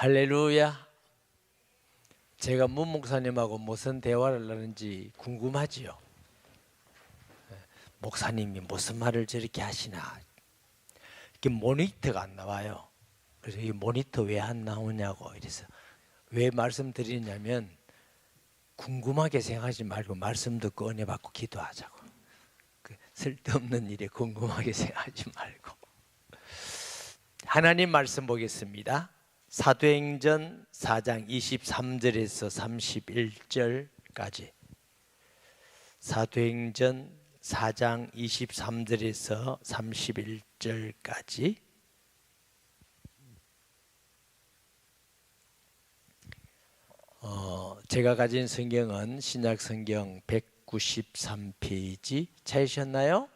할렐루야. 제가 문 목사님하고 무슨 대화를 나누는지 궁금하지요. 목사님이 무슨 말을 저렇게 하시나. 이게 모니터가 안 나와요. 그래서 이 모니터 왜 안 나오냐고 이래서 왜 말씀드리냐면 궁금하게 생각하지 말고 말씀 듣고 은혜 받고 기도하자고. 쓸데없는 일에 궁금하게 생각하지 말고. 하나님 말씀 보겠습니다. 사도행전 4장 23절에서 31절까지. 사도행전 4장 23절에서 31절까지. 제가 가진 성경은 신약 성경 193페이지 찾으셨나요?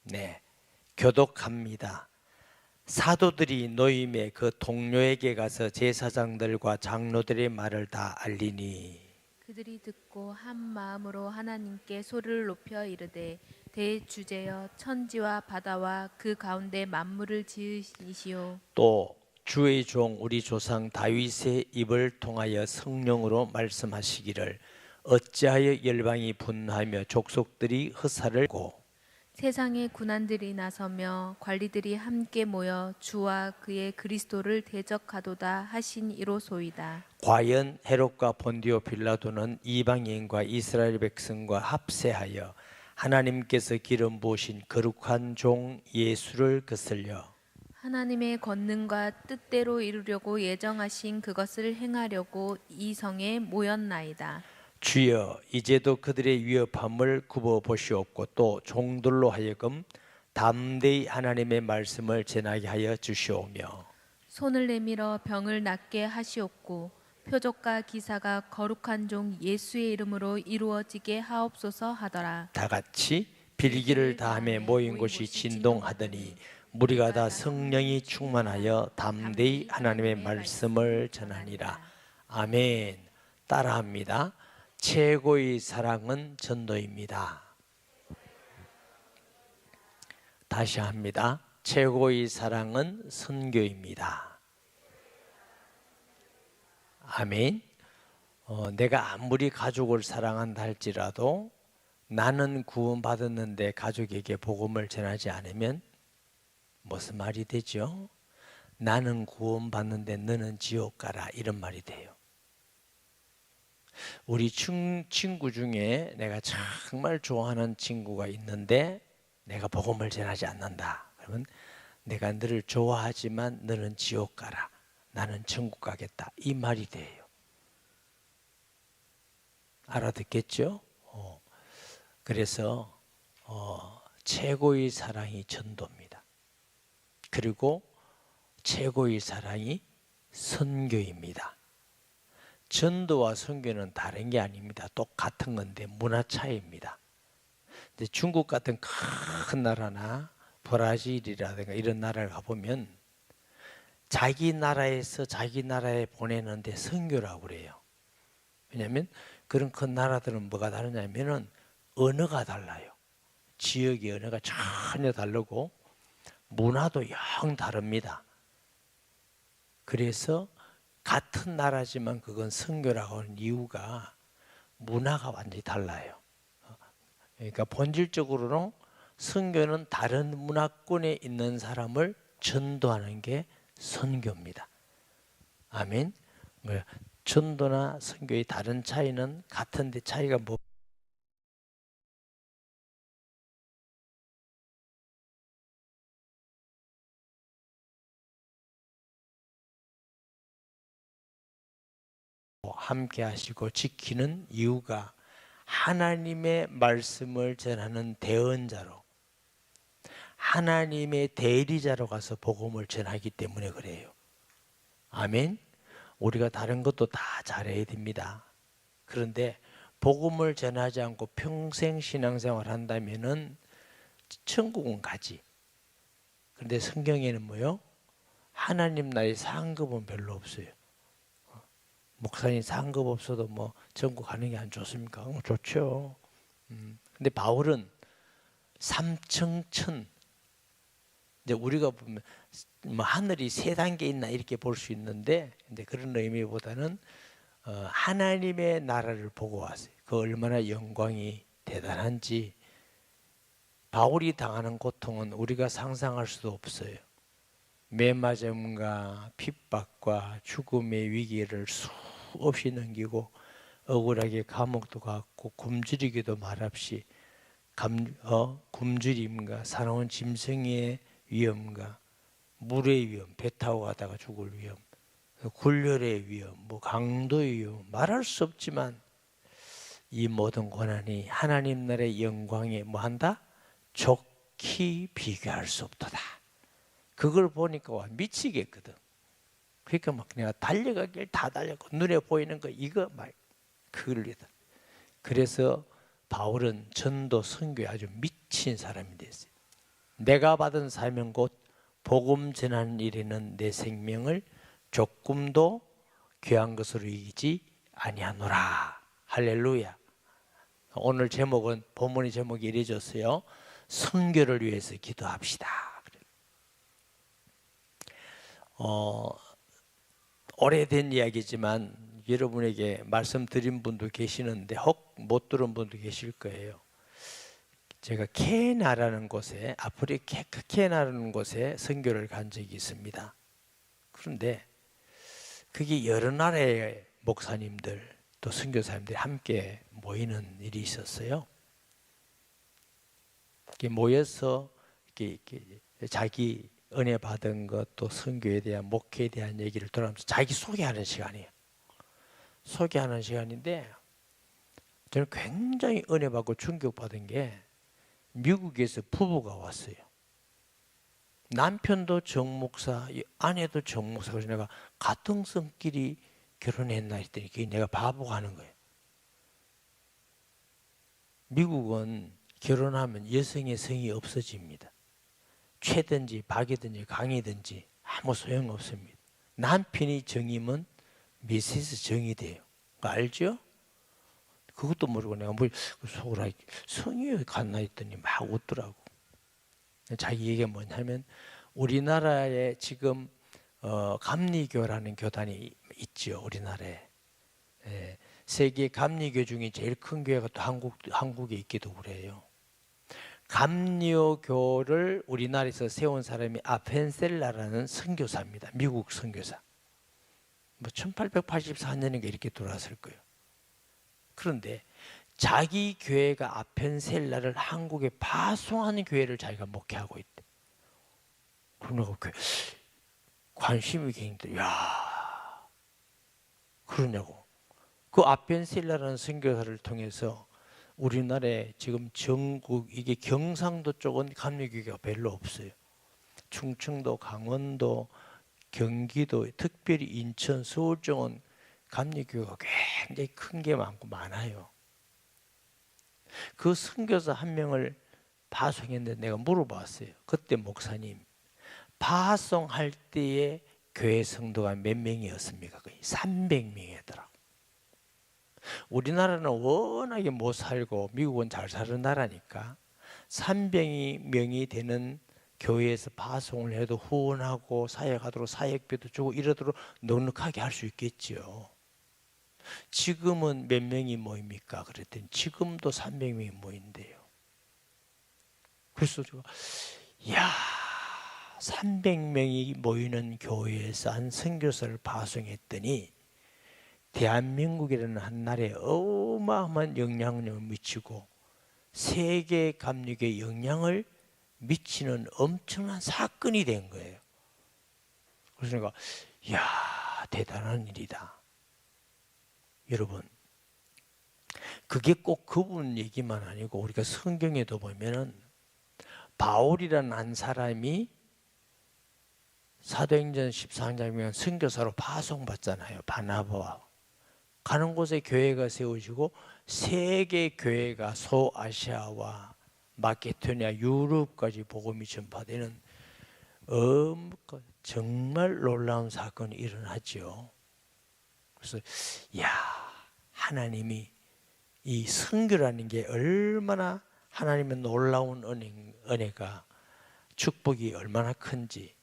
네, 교독합니다. 사도들이 노임에 그 동료에게 가서 제사장들과 장로들의 말을 다 알리니 그들이 듣고 한 마음으로 하나님께 소리를 높여 이르되 대주제여 천지와 바다와 그 가운데 만물을 지으시오. 또 주의 종 우리 조상 다윗의 입을 통하여 성령으로 말씀하시기를 어찌하여 열방이 분하며 족속들이 흑사를 고 세상의 군안들이 나서며 관리들이 함께 모여 주와 그의 그리스도를 대적하도다 하신 이로소이다. 과연 헤롯과 본디오 빌라도는 이방인과 이스라엘 백성과 합세하여 하나님께서 기름 부으신 거룩한 종 예수를 거슬려 하나님의 권능과 뜻대로 이루려고 예정하신 그것을 행하려고 이 성에 모였나이다. 주여 이제도 그들의 위협함을 굽어 보시옵고 또 종들로 하여금 담대히 하나님의 말씀을 전하게 하여 주시오며 손을 내밀어 병을 낫게 하시옵고 표적과 기사가 거룩한 종 예수의 이름으로 이루어지게 하옵소서 하더라. 다 같이 빌기를 다함에 모인 곳이 진동하더니 무리가 다 성령이 충만하여 담대히 하나님의 말씀을 전하니라. 아멘. 따라합니다. 최고의 사랑은 전도입니다. 다시 합니다. 최고의 사랑은 선교입니다. 아멘. 내가 아무리 가족을 사랑한다 할지라도 나는 구원받았는데 가족에게 복음을 전하지 않으면 무슨 말이 되죠? 나는 구원받는데 너는 지옥 가라 이런 말이 돼요. 우리 친구 중에 내가 정말 좋아하는 친구가 있는데 내가 복음을 전하지 않는다. 그러면 내가 너를 좋아하지만 너는 지옥 가라. 나는 천국 가겠다. 이 말이 돼요. 알아듣겠죠? 그래서 최고의 사랑이 전도입니다. 그리고 최고의 사랑이 선교입니다. 전도와 선교는 다른 게 아닙니다. 똑같은 건데 문화 차이입니다. 근데 중국 같은 큰 나라나 브라질이라든가 이런 나라를 가보면 자기 나라에서 자기 나라에 보내는데 선교라고 그래요. 왜냐하면 그런 큰 나라들은 뭐가 다르냐면은 언어가 달라요. 지역의 언어가 전혀 다르고 문화도 영 다릅니다. 그래서 같은 나라지만 그건 선교라고 하는 이유가 문화가 완전히 달라요. 그러니까 본질적으로는 선교는 다른 문화권에 있는 사람을 전도하는 게 선교입니다. 아멘. 전도나 선교의 다른 차이는 같은데 차이가 뭐? 함께 하시고 지키는 이유가 하나님의 말씀을 전하는 대언자로 하나님의 대리자로 가서 복음을 전하기 때문에 그래요. 아멘. 우리가 다른 것도 다 잘해야 됩니다. 그런데 복음을 전하지 않고 평생 신앙생활 한다면은 천국은 가지. 그런데 성경에는 뭐요? 하나님 나라의 상급은 별로 없어요. 목사님 상급 없어도 뭐 천국 가는 게 안 좋습니까? 좋죠. 근데 바울은 삼청천 이제 우리가 보면 뭐 하늘이 세 단계 있나 이렇게 볼 수 있는데, 근데 그런 의미보다는 하나님의 나라를 보고 왔어요. 그 얼마나 영광이 대단한지. 바울이 당하는 고통은 우리가 상상할 수도 없어요. 매맞음과 핍박과 죽음의 위기를 수없이 넘기고 억울하게 감옥도 갔고 굶주리기도 말없이 굶주림과 사나운 짐승의 위험과 물의 위험, 배 타고 가다가 죽을 위험, 굴열의 위험, 뭐 강도의 위험, 말할 수 없지만 이 모든 고난이 하나님 나라의 영광에 뭐한다? 좋게 비교할 수 없도다. 그걸 보니까 와 미치겠거든. 그러니까 막 내가 달려가길 다 달렸고 눈에 보이는 거 이거 막 그걸리다. 그래서 바울은 전도 선교에 아주 미친 사람이 됐어요. 내가 받은 사명 곧 복음 전하는 일에는 내 생명을 조금도 귀한 것으로 여기지 아니하노라. 할렐루야. 오늘 제목은 본문의 제목이 이래졌어요. 선교를 위해서 기도합시다. 오래된 이야기지만 여러분에게 말씀드린 분도 계시는데 혹 못 들은 분도 계실 거예요. 제가 케냐라는 곳에, 아프리카 케냐라는 곳에 선교를 간 적이 있습니다. 그런데 그게 여러 나라의 목사님들 또 선교사님들이 함께 모이는 일이 있었어요. 이렇게 모여서 이렇게 자기 은혜 받은 것 또 선교에 대한 목회에 대한 얘기를 들으면서 자기 소개하는 시간이에요. 소개하는 시간인데 저는 굉장히 은혜 받고 충격받은 게 미국에서 부부가 왔어요. 남편도 정목사, 아내도 정목사. 그래서 내가 같은 성끼리 결혼했나 했더니 그게 내가 바보가 하는 거예요. 미국은 결혼하면 여성의 성이 없어집니다. 최든지 박이든지 강이든지 아무 소용없습니다. 남편이 정이면 미세스 정이 돼요. 알죠? 그것도 모르고 내가 뭐 속으로 성이 갔나 했더니 막 웃더라고. 자기 얘기가 뭐냐면 우리나라에 지금 감리교라는 교단이 있죠. 우리나라에. 세계 감리교 중에 제일 큰 교회가 또 한국에 있기도 그래요. 감리교를 우리나라에서 세운 사람이 아펜셀라라는 선교사입니다. 미국 선교사. 뭐 1884년인가 이렇게 돌아왔을 거예요. 그런데 자기 교회가 아펜셀라를 한국에 파송하는 교회를 자기가 목회하고 있대. 그러냐고 관심이 굉장히 야 그러냐고. 그 아펜셀라라는 선교사를 통해서 우리나라에 지금 전국 이게 경상도 쪽은 감리교회가 별로 없어요. 충청도, 강원도, 경기도, 특별히 인천, 서울 쪽은 감리교회가 굉장히 큰 게 많고 많아요. 그 선교사 한 명을 파송했는데 내가 물어봤어요. 그때 목사님 파송할 때의 교회 성도가 몇 명이었습니까? 거의 300명이더라고. 우리나라는 워낙에 못 살고 미국은 잘 사는 나라니까 300명이 되는 교회에서 파송을 해도 후원하고 사역하도록 사역비도 주고 이러도록 넉넉하게 할 수 있겠죠. 지금은 몇 명이 모입니까? 그랬더니 지금도 300명이 모인대요. 그래서 제가 이야 300명이 모이는 교회에서 한 선교사를 파송했더니 대한민국이라는 한 나라에 어마어마한 영향력을 미치고 세계 감리교에 영향을 미치는 엄청난 사건이 된 거예요. 그래서 내가 이야 대단한 일이다. 여러분 그게 꼭 그분 얘기만 아니고 우리가 성경에도 보면은 바울이라는 한 사람이 사도행전 14장에 보면 선교사로 파송받잖아요. 바나바와 가는 곳에 교회가 세워지고 세계 교회가 소아시아와 마케도니아 유럽까지 복음이 전파되는 정말 놀라운 사건이 일어났죠. 그래서 야 하나님이 이 선교라는 게 얼마나 하나님의 놀라운 은혜가 축복이 얼마나 큰지.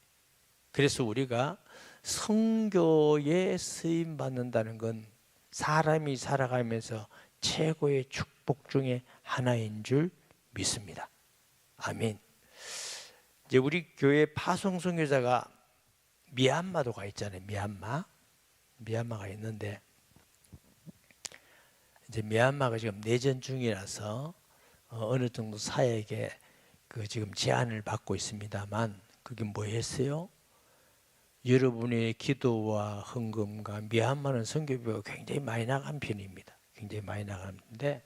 그래서 우리가 선교에 쓰임 받는다는 건 사람이 살아가면서 최고의 축복 중에 하나인 줄 믿습니다. 아멘. 이제 우리 교회 파송 선교사가 미얀마도 가 있잖아요. 미얀마가 있는데 이제 미얀마가 지금 내전 중이라서 어느 정도 사회에게 그 지금 제한을 받고 있습니다만, 그게 뭐였어요? 여러분의 기도와 헌금과 미얀마는 선교비가 굉장히 많이 나간 편입니다. 굉장히 많이 나가는데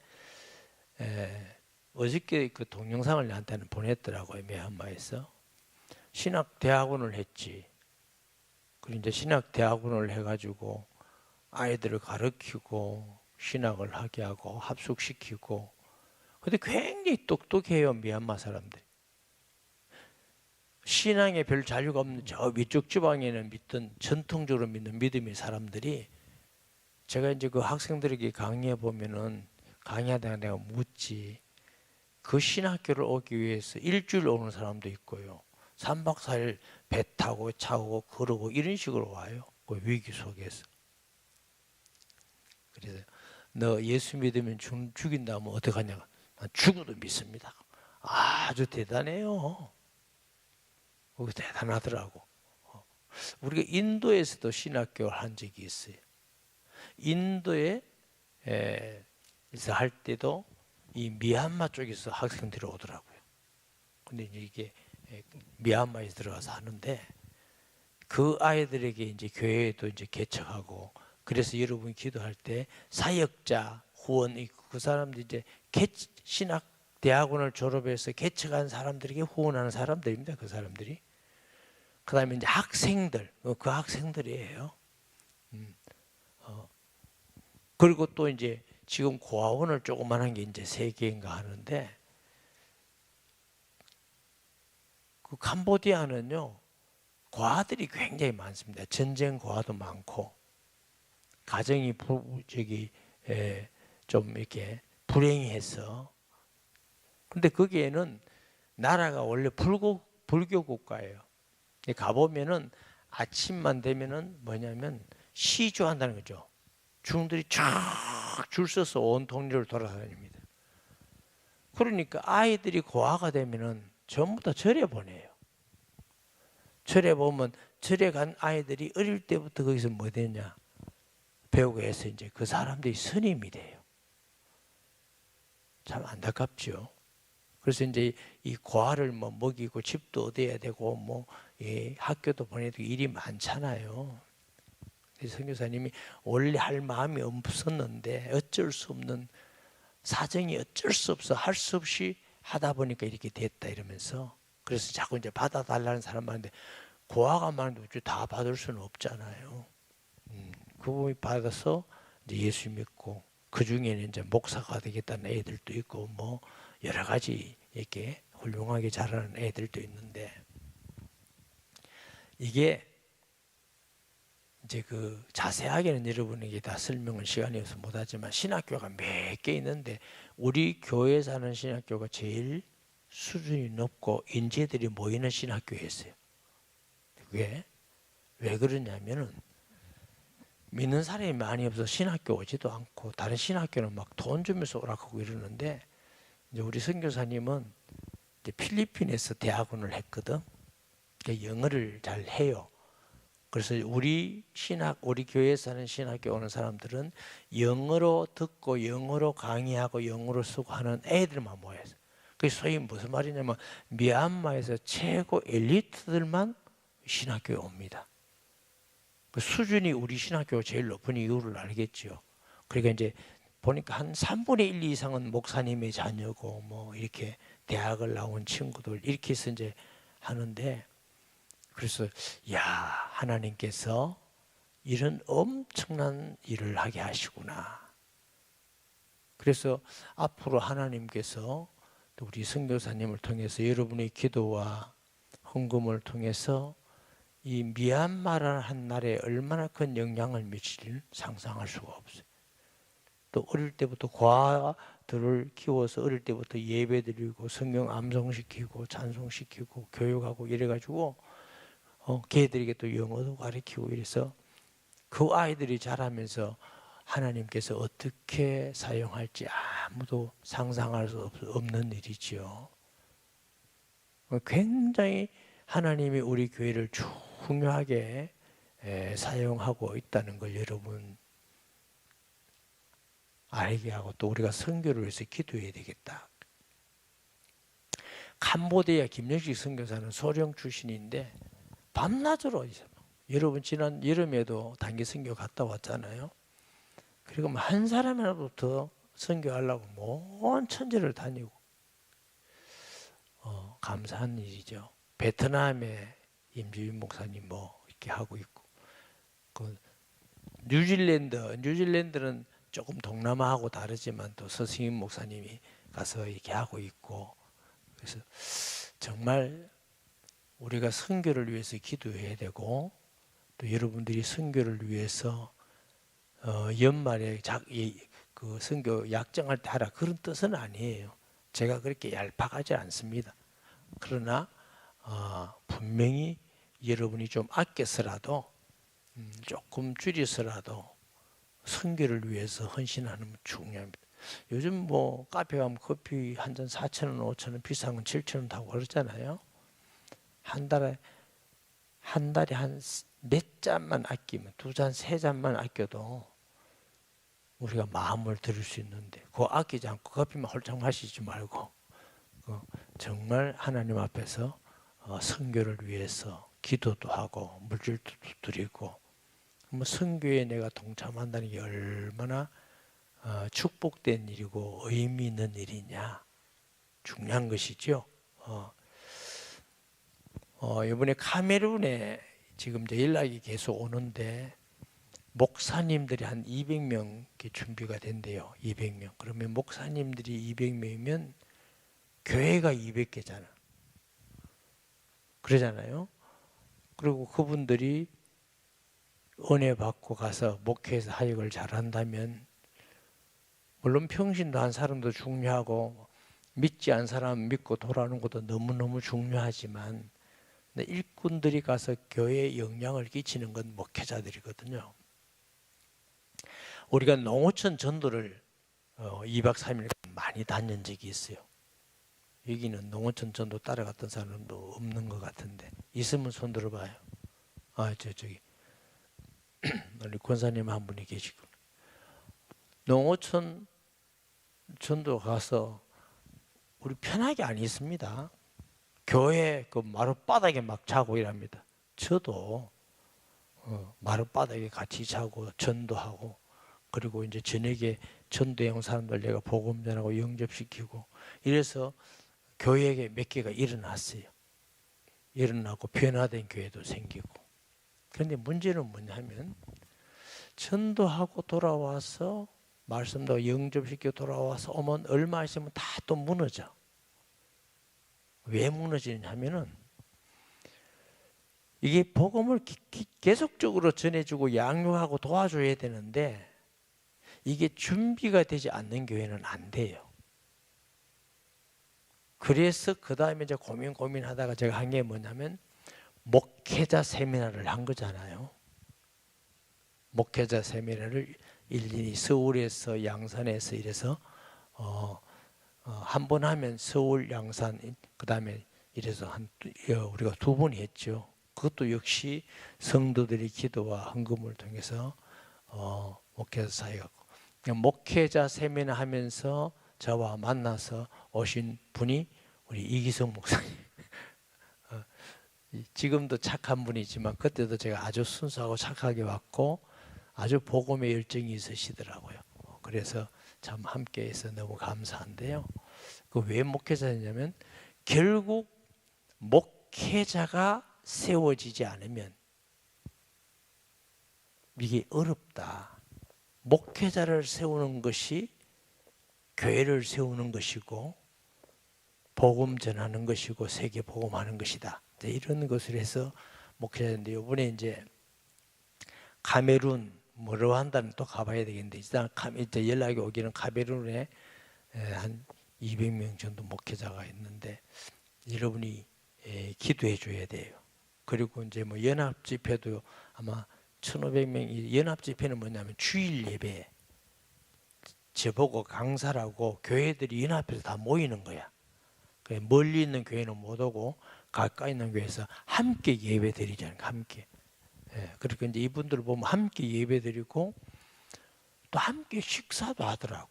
어저께 그 동영상을 나한테는 보냈더라고요. 미얀마에서 신학 대학원을 했지. 그리고 이제 신학 대학원을 해가지고 아이들을 가르치고 신학을 하게 하고 합숙시키고. 근데 굉장히 똑똑해요, 미얀마 사람들이. 신앙에 별 자유가 없는 저 위쪽 지방에는 믿던, 전통적으로 믿는 믿음의 사람들이, 제가 이제 그 학생들에게 강의해 보면은, 강의하다가 내가 묻지, 그 신학교를 오기 위해서 일주일 오는 사람도 있고요, 3박 4일 배 타고 차고 걸어고 이런 식으로 와요. 그 위기 속에서. 그래서 너 예수 믿으면 죽인다면 어떡하냐? 난 죽어도 믿습니다. 아주 대단해요. 대단하더라고. 우리가 인도에서도 신학교를 한 적이 있어요. 인도에 할 때도 이 미얀마 쪽에서 학생들이 오더라고요. 근데 이게 미얀마에 들어가서 하는데, 그 아이들에게 이제 교회에도 이제 개척하고, 그래서 여러분 기도할 때 사역자 후원 있고, 그 사람들이 이제 신학 대학원을 졸업해서 개척한 사람들에게 후원하는 사람들입니다. 그 사람들이. 그 다음에 이제 학생들, 그 학생들이에요. 그리고 또 이제 지금 고아원을 조그만한 게 이제 3개인가 하는데, 그 캄보디아는요, 고아들이 굉장히 많습니다. 전쟁 고아도 많고, 가정이 좀 이렇게 불행해서. 근데 거기에는 나라가 원래 불교 국가예요. 가보면은 아침만 되면은 뭐냐면 시주한다는 거죠. 중들이 쫙 줄 서서 온 동네를 돌아다닙니다. 그러니까 아이들이 고아가 되면은 전부 다 절에 보내요. 절에 보면, 절에 간 아이들이 어릴 때부터 거기서 뭐 되냐 배우고 해서 이제 그 사람들이 스님이 돼요. 참 안타깝죠. 그래서 이제 이 고아를 뭐 먹이고 집도 얻어야 되고 뭐 학교도 보내야 되고 일이 많잖아요. 선교사님이 원래 할 마음이 없었는데 어쩔 수 없는 사정이 어쩔 수 없어 할 수 없이 하다 보니까 이렇게 됐다 이러면서, 그래서 자꾸 이제 받아달라는 사람 많은데, 고아가 많은데 다 받을 수는 없잖아요. 그분이 받아서 이제 예수 믿고, 그 중에는 이제 목사가 되겠다는 애들도 있고 뭐 여러 가지 이렇게 훌륭하게 자라는 애들도 있는데, 이게 이제 그 자세하게는 여러분에게 다 설명을 시간이 없어서 못하지만, 신학교가 몇 개 있는데 우리 교회에 사는 신학교가 제일 수준이 높고 인재들이 모이는 신학교였어요. 왜 그러냐면은, 믿는 사람이 많이 없어서 신학교 오지도 않고, 다른 신학교는 막 돈 주면서 오라고 이러는데, 이제 우리 선교사님은 이제 필리핀에서 대학원을 했거든. 그러니까 영어를 잘 해요. 그래서 우리 교회에 사는 신학교 오는 사람들은 영어로 듣고 영어로 강의하고 영어로 쓰고 하는 애들만 모여요. 그게 소위 무슨 말이냐면, 미얀마에서 최고 엘리트들만 신학교에 옵니다. 그 수준이 우리 신학교가 제일 높은 이유를 알겠죠. 그러니까 이제 보니까 한 3분의 1 이상은 목사님의 자녀고 뭐 이렇게 대학을 나온 친구들 이렇게 해서 이제 하는데, 그래서 야, 하나님께서 이런 엄청난 일을 하게 하시구나. 그래서 앞으로 하나님께서 또 우리 선교사님을 통해서 여러분의 기도와 헌금을 통해서 이 미얀마라는 한 나라에 얼마나 큰 영향을 미칠지 상상할 수가 없어요. 또 어릴 때부터 과들을 키워서 어릴 때부터 예배드리고 성경 암송시키고 찬송시키고 교육하고 이래가지고 걔들에게 또 영어도 가르치고 이래서 그 아이들이 자라면서 하나님께서 어떻게 사용할지 아무도 상상할 수 없는 일이지요. 굉장히 하나님이 우리 교회를 중요하게 사용하고 있다는 걸 여러분 알게 하고 또 우리가 선교를 위해서 기도해야 되겠다. 캄보디아 김영식 선교사는 소령 출신인데 밤낮으로 있어요. 여러분 지난 여름에도 단기 선교 갔다 왔잖아요. 그리고 한 사람이라도 선교하려고 먼 천지를 다니고 감사한 일이죠. 베트남에 임주인 목사님 뭐 이렇게 하고 있고 그 뉴질랜드는 조금 동남아하고 다르지만 또 서승임 목사님이 가서 이렇게 하고 있고 그래서 정말 우리가 선교를 위해서 기도해야 되고 또 여러분들이 선교를 위해서 연말에 그 선교 약정할 때 하라 그런 뜻은 아니에요. 제가 그렇게 얄팍하지 않습니다. 그러나 분명히 여러분이 좀 아껴서라도 조금 줄여서라도 선교를 위해서 헌신하는 건 중요합니다. 요즘 뭐 카페 가면 커피 한 잔 4,000원, 5,000원, 비싼 건 7,000원 타고 그러잖아요. 한 달에 한 몇 잔만 아끼면 2잔, 3잔만 아껴도 우리가 마음을 들을 수 있는데 그거 아끼지 않고 커피만 홀짝 마시지 말고 정말 하나님 앞에서 선교를 위해서 기도도 하고 물질도 드리고 뭐 선교에 내가 동참한다는 게 얼마나 축복된 일이고 의미 있는 일이냐 중요한 것이죠. 이번에 카메룬에 지금 이제 연락이 계속 오는데 목사님들이 한 200명 준비가 된대요. 200명. 그러면 목사님들이 200명이면 교회가 200개잖아. 그러잖아요. 그리고 그분들이 은혜 받고 가서 목회에서 사역을 잘한다면 물론 평신도 한 사람도 중요하고 믿지 않은 사람 믿고 돌아오는 것도 너무너무 중요하지만 일꾼들이 가서 교회에 영향을 끼치는 건 목회자들이거든요. 우리가 농어촌 전도를 2박 3일 많이 다닌 적이 있어요. 여기는 농어촌 전도 따라갔던 사람도 없는 것 같은데 있으면 손 들어봐요. 저기 우리 권사님 한 분이 계시고 농어촌 전도 가서 우리 편하게 안 있습니다. 교회 그 마룻바닥에 막 자고 이랍니다. 저도 마룻바닥에 같이 자고 전도하고 그리고 이제 저녁에 전도해 온 사람들 내가 복음 전하고 영접시키고 이래서 교회에 몇 개가 일어났어요. 일어나고 변화된 교회도 생기고. 그런데 문제는 뭐냐면 전도하고 돌아와서 말씀도 영접시키고 돌아와서 오면 얼마 있으면 다 또 무너져. 왜 무너지냐면은 이게 복음을 계속적으로 전해주고 양육하고 도와줘야 되는데 이게 준비가 되지 않는 교회는 안 돼요. 그래서 그 다음에 이제 고민하다가 제가 한 게 뭐냐면 목회자 세미나를 한 거잖아요. 목회자 세미나를 일일이 서울에서 양산에서 이래서 한 번 하면 서울 양산 그 다음에 이래서 우리가 2번 했죠. 그것도 역시 성도들의 기도와 헌금을 통해서 목회자 사역하고 목회자 세미나 하면서 저와 만나서 오신 분이 우리 이기성 목사님. 지금도 착한 분이지만 그때도 제가 아주 순수하고 착하게 왔고 아주 복음의 열정이 있으시더라고요. 그래서 참 함께해서 너무 감사한데요. 그 왜 목회자냐면 결국 목회자가 세워지지 않으면 이게 어렵다. 목회자를 세우는 것이 교회를 세우는 것이고 복음 전하는 것이고 세계 복음하는 것이다. 이런 것을 해서 목회자인데 이번에 이제 카메룬 뭐로 한다는 또 가봐야 되겠는데 일단 이제 연락이 오기는 카메룬에 한 200명 정도 목회자가 있는데 여러분이 기도해 줘야 돼요. 그리고 이제 뭐 연합 집회도 아마 1,500명. 연합 집회는 뭐냐면 주일 예배. 저보고 강사라고 교회들이 연합해서 다 모이는 거야. 멀리 있는 교회는 못 오고 가까이 있는 교회에서 함께 예배 드리잖아요. 함께. 그러니까 이제 이분들 보면 함께 예배 드리고 또 함께 식사도 하더라고.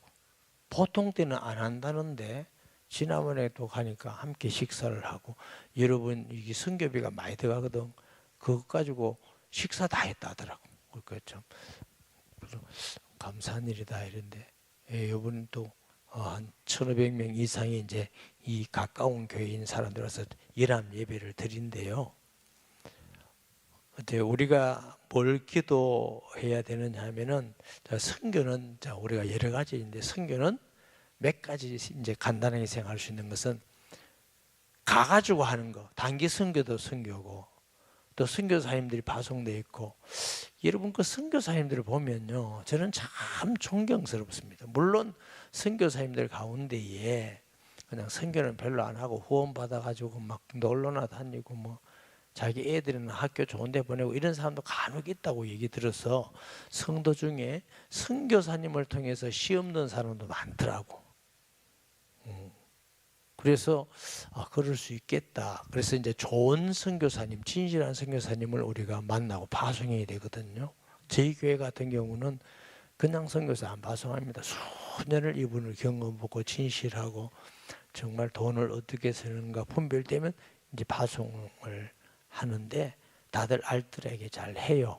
보통 때는 안 한다는데 지난번에 또 가니까 함께 식사를 하고 여러분 이게 선교비가 많이 들어가거든. 그거 가지고 식사 다 했다 하더라고. 그러니까 참 감사한 일이다 이런데 이번 또 한 1,500명 이상이 이제 이 가까운 교회인 사람들로서 연합 예배를 드린대요. 이제 우리가 뭘 기도해야 되느냐 하면은 선교는 우리가 여러 가지인데 선교는 몇 가지 이제 간단하게 생각할 수 있는 것은 가가지고 하는 거. 단기 선교도 선교고 또 선교사님들이 파송돼 있고 여러분 그 선교사님들을 보면요 저는 참 존경스럽습니다. 물론 선교사님들 가운데에 그냥 선교는 별로 안 하고 후원 받아가지고 막 놀러나 다니고 뭐 자기 애들은 학교 좋은 데 보내고 이런 사람도 간혹 있다고 얘기 들어서 성도 중에 선교사님을 통해서 시험 든 사람도 많더라고. 그래서 그럴 수 있겠다. 그래서 이제 좋은 선교사님, 진실한 선교사님을 우리가 만나고 파송해야 되거든요. 저희 교회 같은 경우는 그냥 선교사 안 파송합니다. 수년을 이분을 경험하고 진실하고 정말 돈을 어떻게 쓰는가 분별되면 이제 파송을 하는데 다들 알뜰하게 잘 해요.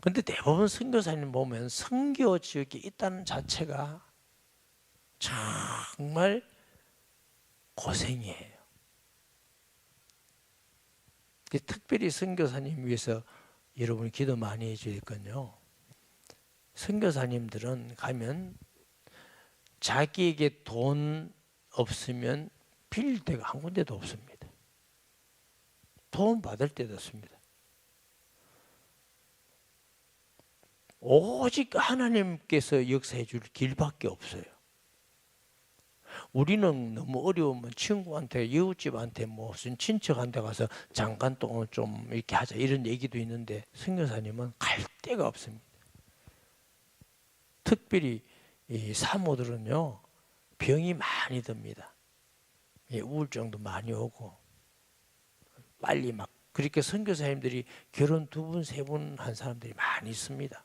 근데 대부분 선교사님 보면 선교 지역에 있다는 자체가 정말 고생이에요. 특별히 선교사님 위해서 여러분이 기도 많이 해줘야 되거든요. 선교사님들은 가면 자기에게 돈 없으면 빌릴 데가 한 군데도 없습니다. 돈 받을 데도 없습니다. 오직 하나님께서 역사해 줄 길밖에 없어요. 우리는 너무 어려우면 친구한테 이웃집한테 무슨 친척한테 가서 잠깐 동안 좀 이렇게 하자 이런 얘기도 있는데 선교사님은 갈 데가 없습니다. 특별히 이 사모들은요 병이 많이 듭니다. 우울증도 많이 오고 빨리 막 그렇게 선교사님들이 결혼 2분, 3분 한 사람들이 많이 있습니다.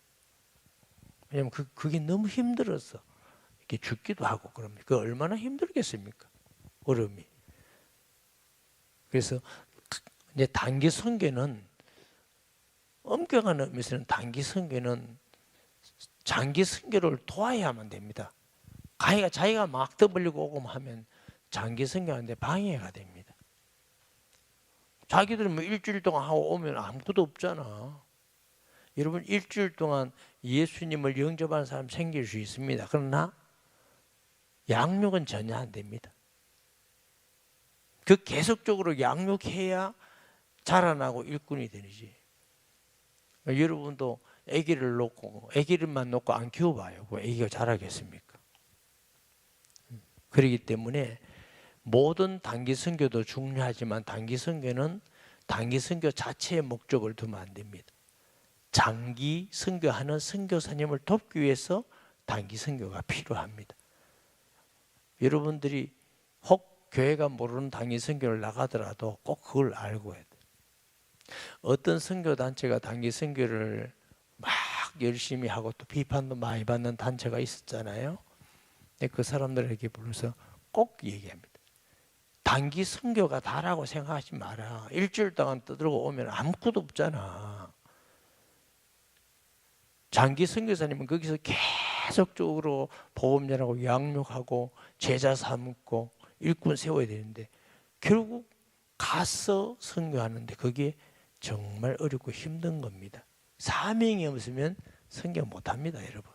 왜냐하면 그게 너무 힘들어서 이렇게 죽기도 하고 그럽니다. 그 얼마나 힘들겠습니까? 어려움이. 그래서 이제 단기 선교는 엄격한 의미에서는 단기 선교는 장기 선교를 도와야만 됩니다. 자기가 막 떠벌리고 오고 하면 장기 선교하는데 방해가 됩니다. 자기들은 뭐 일주일 동안 하고 오면 아무것도 없잖아. 여러분 일주일 동안 예수님을 영접하는 사람 생길 수 있습니다. 그러나 양육은 전혀 안 됩니다. 그 계속적으로 양육해야 자라나고 일꾼이 되지. 여러분도 아기를만 놓고 안 키워봐요. 그 아기가 자라겠습니까? 그렇기 때문에 모든 단기 선교도 중요하지만 단기 선교는 단기 선교 자체의 목적을 두면 안 됩니다. 장기 선교하는 선교사님을 돕기 위해서 단기 선교가 필요합니다. 여러분들이 혹 교회가 모르는 단기 선교를 나가더라도 꼭 그걸 알고 해야 돼요. 어떤 선교단체가 단기 선교를 막 열심히 하고 또 비판도 많이 받는 단체가 있었잖아요. 근데 그 사람들에게 불러서 꼭 얘기합니다. 단기 선교가 다라고 생각하지 마라. 일주일 동안 떠들고 오면 아무것도 없잖아. 장기 선교사님은 거기서 계속적으로 복음 전하고 양육하고 제자 삼고 일꾼 세워야 되는데 결국 가서 선교하는데 그게 정말 어렵고 힘든 겁니다. 사명이 없으면 선교 못합니다, 여러분.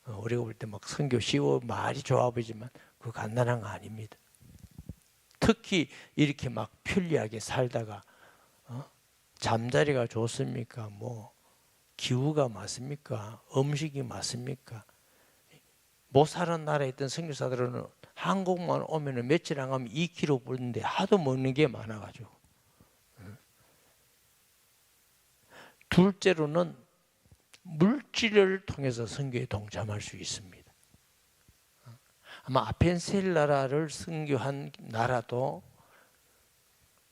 우리가 볼 때 막 선교 쉬워 말이 좋아 보이지만 그거 간단한 거 아닙니다. 특히 이렇게 막 편리하게 살다가 잠자리가 좋습니까? 뭐 기후가 맞습니까? 음식이 맞습니까? 못 사는 나라에 있던 선교사들은 한국만 오면은 며칠 안 가면 2kg 붓는데 하도 먹는 게 많아가지고. 둘째로는 물질을 통해서 선교에 동참할 수 있습니다. 아마 아펜셀 나라를 선교한 나라도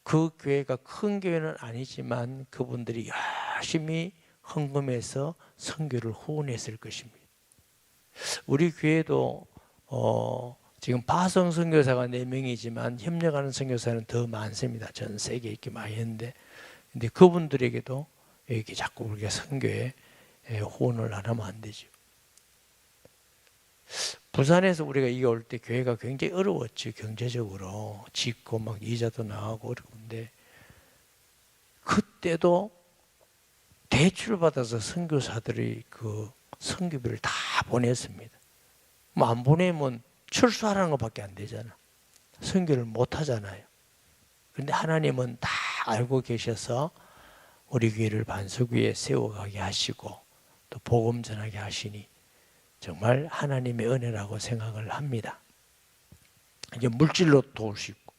그 교회가 큰 교회는 아니지만 그분들이 열심히 헌금해서 선교를 후원했을 것입니다. 우리 교회도 지금 파송 선교사가 4명이지만 협력하는 선교사는 더 많습니다. 전 세계에 이렇게 많이 있는데, 근데 그분들에게도 이렇게 자꾸 우리가 선교에 후원을 안 하면 안 되죠. 부산에서 우리가 이게 올 때 교회가 굉장히 어려웠죠. 경제적으로 짓고 막 이자도 나가고 어려운데, 그때도 대출 받아서 선교사들이 그 선교비를 다 보냈습니다. 뭐 안 보내면 철수하라는 것밖에 안 되잖아. 선교를 못 하잖아요. 그런데 하나님은 다 알고 계셔서 우리 교회를 반석 위에 세워가게 하시고 또 복음 전하게 하시니 정말 하나님의 은혜라고 생각을 합니다. 이제 물질로 도울 수 있고,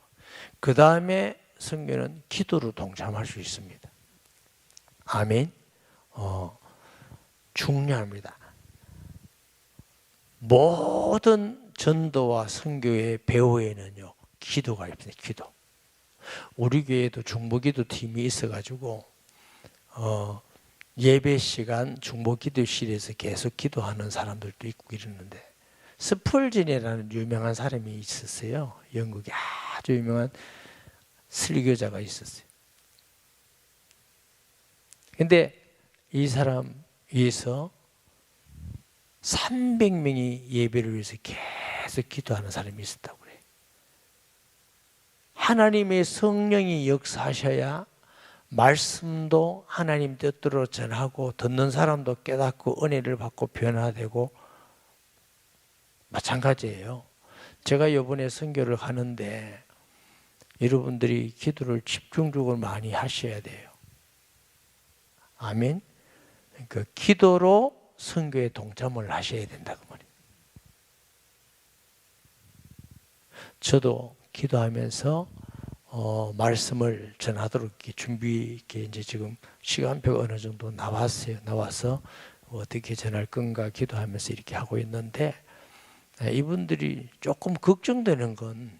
그 다음에 선교는 기도로 동참할 수 있습니다. 아멘. 중요합니다. 모든 전도와 선교의 배후에는요, 기도가 있습니다. 기도. 우리 교회에도 중보기도 팀이 있어가지고 예배 시간 중보기도실에서 계속 기도하는 사람들도 있고 이러는데, 스펄전이라는 유명한 사람이 있었어요. 영국에 아주 유명한 설교자가 있었어요. 근데 이 사람 위해서 300명이 예배를 위해서 계속 기도하는 사람이 있었다고 그래요. 하나님의 성령이 역사하셔야 말씀도 하나님 뜻대로 전하고 듣는 사람도 깨닫고 은혜를 받고 변화되고 마찬가지예요. 제가 이번에 선교를 하는데 여러분들이 기도를 집중적으로 많이 하셔야 돼요. 아멘. 그러니까 기도로 선교에 동참을 하셔야 된다고 말이에요. 저도 기도하면서 말씀을 전하도록 이렇게 이제 지금 시간표가 어느 정도 나왔어요. 나와서 어떻게 전할 건가 기도하면서 이렇게 하고 있는데, 이분들이 조금 걱정되는 건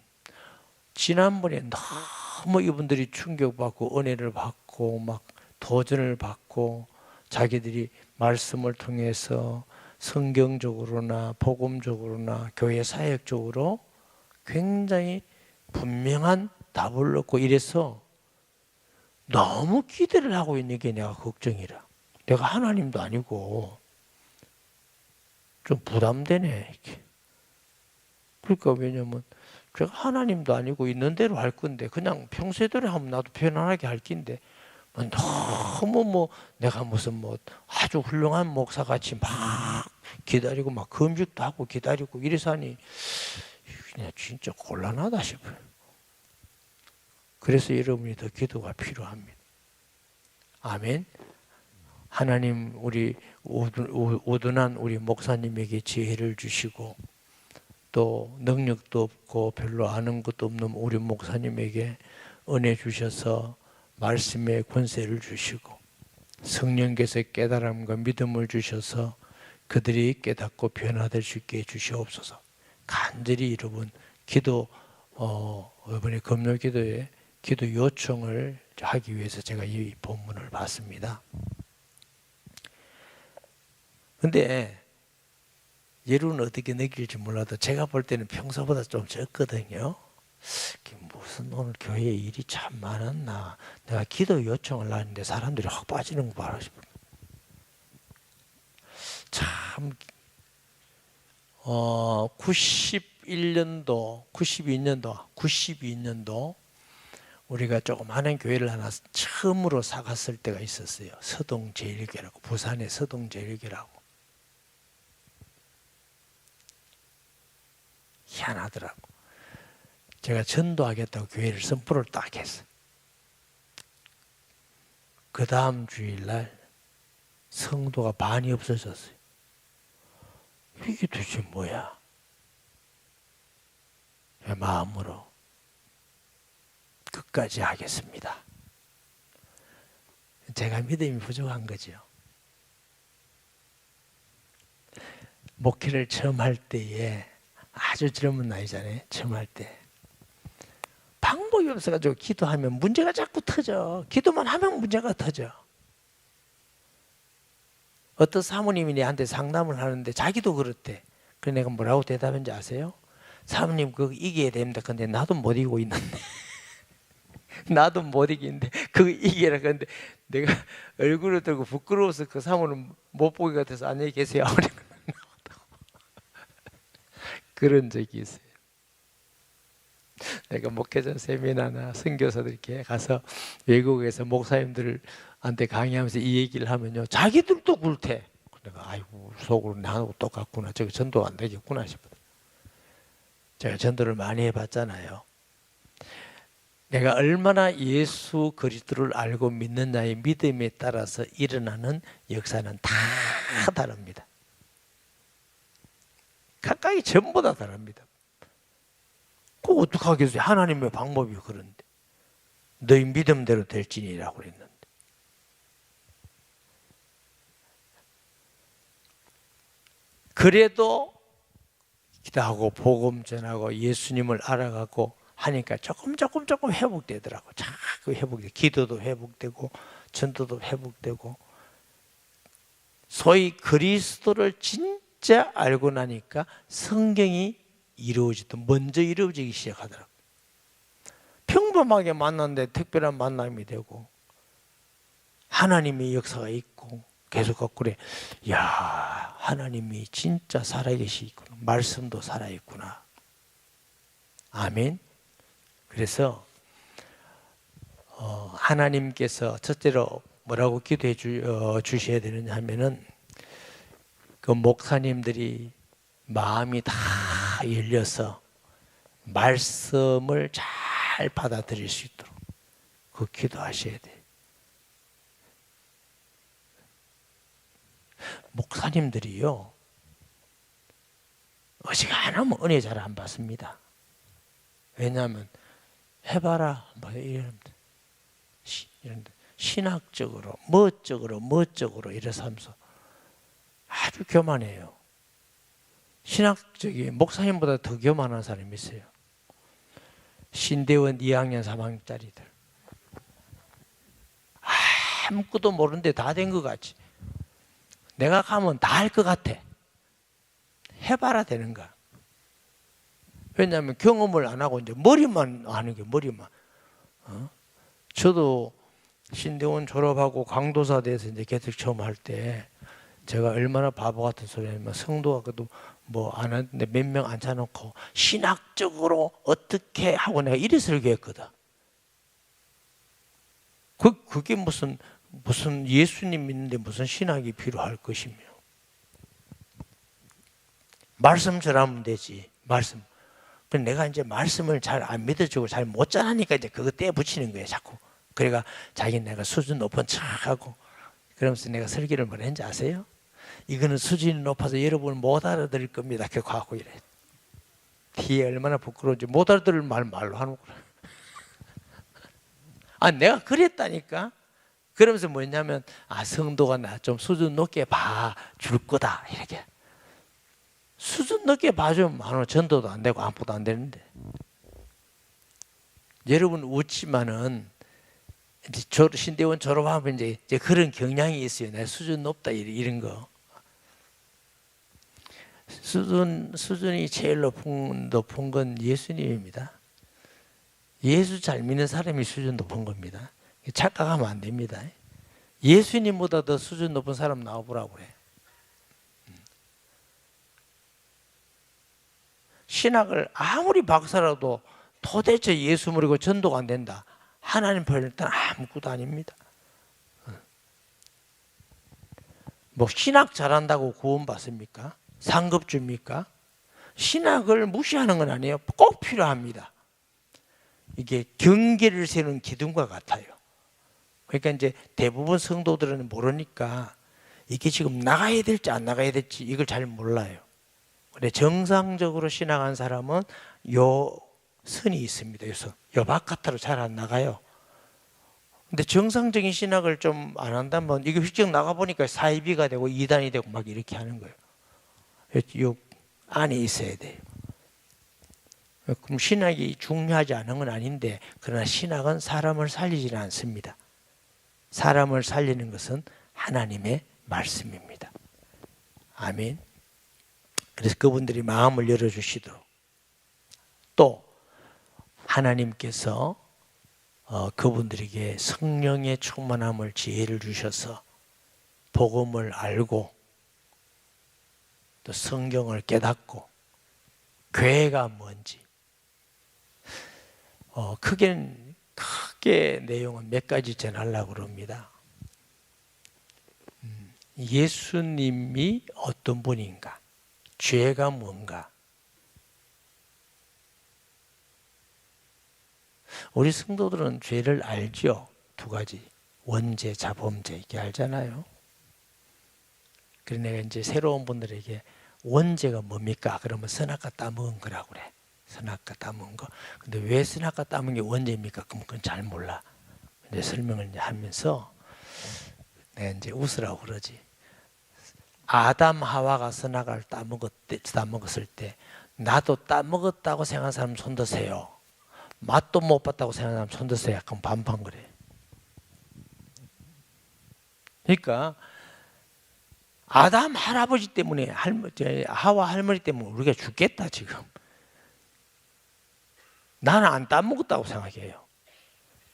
지난번에 너무 이분들이 충격받고 은혜를 받고 막 도전을 받고 자기들이 말씀을 통해서 성경적으로나 복음적으로나 교회 사역적으로 굉장히 분명한 답을 얻고 이래서 너무 기대를 하고 있는 게 내가 걱정이라. 내가 하나님도 아니고 좀 부담되네 이렇게. 그러니까 왜냐면 제가 하나님도 아니고 있는 대로 할 건데 그냥 평소대로 하면 나도 편안하게 할 긴데 너무 뭐 내가 무슨 뭐 아주 훌륭한 목사같이 막 기다리고 막 금식도 하고 기다리고 이래서 하니 그냥 진짜 곤란하다 싶어요. 그래서 여러분이 더 기도가 필요합니다. 아멘. 하나님 우리 우둔한 우리 목사님에게 지혜를 주시고 또 능력도 없고 별로 아는 것도 없는 우리 목사님에게 은혜 주셔서 말씀의 권세를 주시고 성령께서 깨달음과 믿음을 주셔서 그들이 깨닫고 변화될 수 있게 해주시옵소서. 간절히 여러분 기도 이번에 금요 기도에 기도 요청을 하기 위해서 제가 이 본문을 봤습니다. 근데 여러분은 어떻게 느낄지 몰라도 제가 볼 때는 평소보다 좀 적거든요. 무슨 오늘 교회에 일이 참 많았나. 내가 기도 요청을 하는데 사람들이 확 빠지는 거 봐라 싶어요. 참 92년도 우리가 조그마한 교회를 하나 처음으로 사갔을 때가 있었어요. 서동제일교라고, 부산의 서동제일교라고. 희한하더라고. 제가 전도하겠다고 교회를 선포를 딱 했어요. 그 다음 주일날 성도가 반이 없어졌어요. 이게 도대체 뭐야? 마음으로 끝까지 하겠습니다. 제가 믿음이 부족한 거죠. 목회를 처음 할 때에 아주 젊은 나이잖아요. 처음 할 때. 방법이 없어가지고 기도하면 문제가 자꾸 터져. 기도만 하면 문제가 터져. 어떤 사모님이 내한테 상담을 하는데 자기도 그렇대. 그래서 내가 뭐라고 대답했는지 아세요? 사모님 그거 이겨야 됩니다. 근데 나도 못 이기고 있는데. 나도 못 이기는데 그거 이겨라. 근데 내가 얼굴을 들고 부끄러워서 그 사모는 못 보기 같아서 안녕히 계세요. 그런 적이 있어요. 내가 목회자 세미나나 선교사들 이렇게 가서 외국에서 목사님들한테 강의하면서 이 얘기를 하면요, 자기들도 굴태. 내가 아이고 속으로 나하고 똑같구나. 저거 전도 안 되겠구나 싶어요. 제가 전도를 많이 해봤잖아요. 내가 얼마나 예수 그리스도를 알고 믿느냐의 믿음에 따라서 일어나는 역사는 다 다릅니다. 각각이 전부 다 다릅니다. 그거 어떡하겠어요? 하나님의 방법이 그런데. 너희 믿음대로 될지니라고 그랬는데. 그래도 기도하고 복음 전하고 예수님을 알아가고 하니까 조금 회복되더라고. 자꾸 회복돼. 기도도 회복되고 전도도 회복되고. 소위 그리스도를 진짜 알고 나니까 성경이 먼저 이루어지기 시작하더라고. 평범하게 만났는데 특별한 만남이 되고 하나님의 역사가 있고 계속 그래. 야, 하나님이 진짜 살아계시구나. 말씀도 살아있구나. 아멘. 그래서 하나님께서 첫째로 뭐라고 기도해 주셔야 되느냐 하면은 그 목사님들이 마음이 다 열려서 말씀을 잘 받아들일 수 있도록 그 기도하셔야 돼요. 목사님들이요, 어지간하면 은혜 잘 안 받습니다. 왜냐하면 해봐라 뭐 이런데 신학적으로 멋적으로 이래서 하면서 아주 교만해요. 신학적인 목사님보다 더 교만한 사람이 있어요. 신대원 2학년 3학년짜리들 아무것도 모르는데 다 된 것 같지. 내가 가면 다 할 것 같아. 해봐라 되는 거야. 왜냐하면 경험을 안 하고 이제 머리만 아는 게 머리만. 저도 신대원 졸업하고 강도사 돼서 이제 개척 처음 할 때 제가 얼마나 바보 같은 소리 하냐면 성도가 그래도 뭐 안 하는데 몇 명 앉혀놓고 신학적으로 어떻게 하고 내가 이래 설교했거든. 그게 무슨 예수님 믿는데 무슨 신학이 필요할 것이며. 말씀 전하면 되지. 말씀. 근데 내가 이제 말씀을 잘 안 믿어주고 잘 못 전하니까 이제 그거 떼 붙이는 거예요, 자꾸. 그래가 자기 내가 수준 높은 척하고 그러면서 내가 설교를 뭘 했는지 아세요? 이거는 수준이 높아서 여러분은 못 알아들을 겁니다. 그렇게 하고 이래. 뒤에 얼마나 부끄러운지 못 알아들을 말로 하는구나. 내가 그랬다니까. 그러면서 뭐냐면 성도가 나 좀 수준 높게 봐줄 거다 이렇게. 수준 높게 봐주면 전도도 안 되고 아무것도 안 되는데. 여러분 웃지만은 이제 신대원 졸업하면 이제 그런 경향이 있어요. 내 수준 높다 이런 거. 수준이 제일 높은 건 예수님입니다. 예수 잘 믿는 사람이 수준 높은 겁니다. 착각하면 안 됩니다. 예수님보다 더 수준 높은 사람 나와보라고 그래. 신학을 아무리 박사라도 도대체 예수 모르고 전도가 안 된다. 하나님 편일 때는 아무것도 아닙니다. 뭐 신학 잘한다고 구원받습니까? 상급 줍니까? 신학을 무시하는 건 아니에요. 꼭 필요합니다. 이게 경계를 세우는 기둥과 같아요. 그러니까 이제 대부분 성도들은 모르니까 이게 지금 나가야 될지 안 나가야 될지 이걸 잘 몰라요. 근데 정상적으로 신앙한 사람은 요 선이 있습니다. 그래서 요 바깥으로 잘 안 나가요. 근데 정상적인 신학을 좀 안 한다면 이게 휙쩍 나가보니까 사이비가 되고 이단이 되고 막 이렇게 하는 거예요. 요 안에 있어야 돼요. 그럼 신학이 중요하지 않은 건 아닌데, 그러나 신학은 사람을 살리지는 않습니다. 사람을 살리는 것은 하나님의 말씀입니다. 아멘. 그래서 그분들이 마음을 열어주시도록, 또 하나님께서 그분들에게 성령의 충만함을, 지혜를 주셔서 복음을 알고 또 성경을 깨닫고 교회가 뭔지, 크게 내용은 몇 가지 전하려고 그럽니다. 예수님이 어떤 분인가, 죄가 뭔가. 우리 성도들은 죄를 알죠. 두 가지, 원죄, 자범죄, 이게 알잖아요. 그래서 내가 이제 새로운 분들에게 원죄가 뭡니까? 그러면 선악과 따먹은 거라고 그래. 선악과 따먹은 거. 근데 왜 선악과 따먹은 게 원죄입니까? 그럼 그건 잘 몰라. 이제 설명을 이제 하면서 내가 이제 웃으라고 그러지. 아담 하와가 선악을 따먹었을 때 나도 따먹었다고 생각하는 사람 손 드세요. 맛도 못 봤다고 생각하는 사람 손 드세요. 약간 반반 그래. 그러니까 아담 할아버지 때문에, 하와 할머니 때문에 우리가 죽겠다 지금. 나는 안 따먹었다고 생각해요.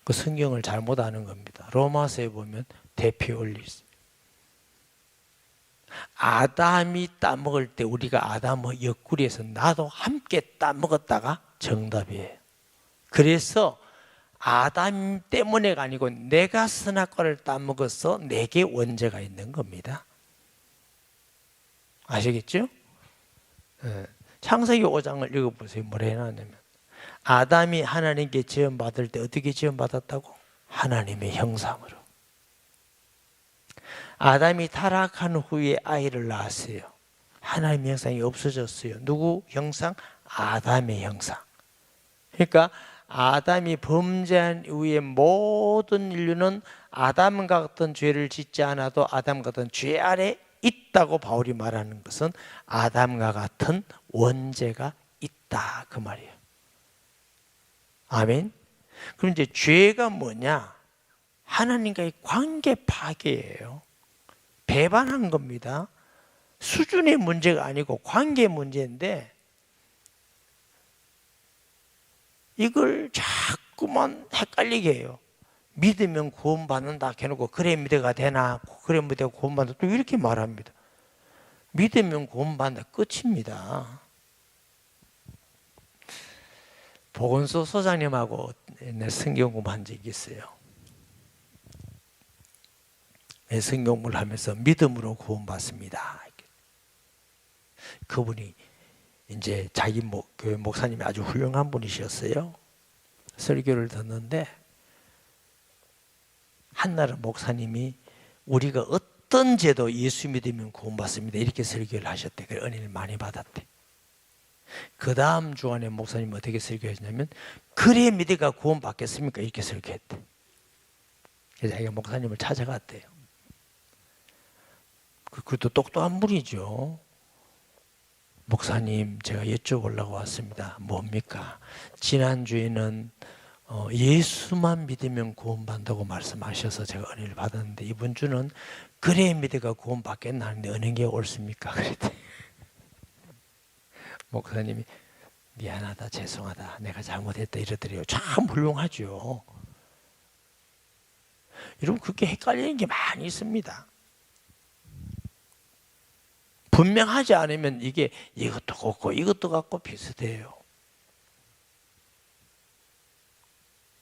그 성경을 잘못 아는 겁니다. 로마서에 보면 대표 원리 있어요. 아담이 따먹을 때 우리가 아담의 옆구리에서 나도 함께 따먹었다가 정답이에요. 그래서 아담 때문에가 아니고 내가 선악과를 따먹어서 내게 원죄가 있는 겁니다. 아시겠죠? 창세기 5장을 읽어보세요. 뭐라 해놨냐면 아담이 하나님께 지음받을 때 어떻게 지음받았다고? 하나님의 형상으로. 아담이 타락한 후에 아이를 낳았어요. 하나님의 형상이 없어졌어요. 누구 형상? 아담의 형상. 그러니까 아담이 범죄한 이후에 모든 인류는 아담과 같은 죄를 짓지 않아도 아담과 같은 죄 아래 있다고 바울이 말하는 것은 아담과 같은 원죄가 있다 그 말이에요. 아멘. 그럼 이제 죄가 뭐냐? 하나님과의 관계 파괴예요. 배반한 겁니다. 수준의 문제가 아니고 관계 문제인데 이걸 자꾸만 헷갈리게 해요. 믿으면 구원받는다 해놓고 그래 믿어가 되나? 그래 믿어가 구원받는다. 또 이렇게 말합니다. 믿으면 구원받는다. 끝입니다. 보건소 소장님하고 옛날 성경 공부한 적이 있어요. 성경 공부를 하면서 믿음으로 구원받습니다. 그분이 이제 자기 교회 목사님이 아주 훌륭한 분이셨어요. 설교를 듣는데 한날은 목사님이 우리가 어떤 죄도 예수 믿으면 구원받습니다. 이렇게 설교를 하셨대. 그 은혜를 많이 받았대. 그 다음 주간에 목사님이 어떻게 설교했냐면 그래 믿어가 구원받겠습니까? 이렇게 설교했대. 그래서 자기가 목사님을 찾아갔대요. 그것도 똑똑한 분이죠. 목사님, 제가 여쭤보려고 왔습니다. 뭡니까? 지난주에는 예수만 믿으면 구원받는다고 말씀하셔서 제가 은혜를 받았는데 이번 주는 그래 믿어가 구원받겠나 하는데 어느 게 옳습니까? 그랬더니 목사님이 미안하다, 죄송하다, 내가 잘못했다 이러더래요. 참 훌륭하죠. 여러분 그렇게 헷갈리는 게 많이 있습니다. 분명하지 않으면 이게 이것도 같고 이것도 같고 비슷해요.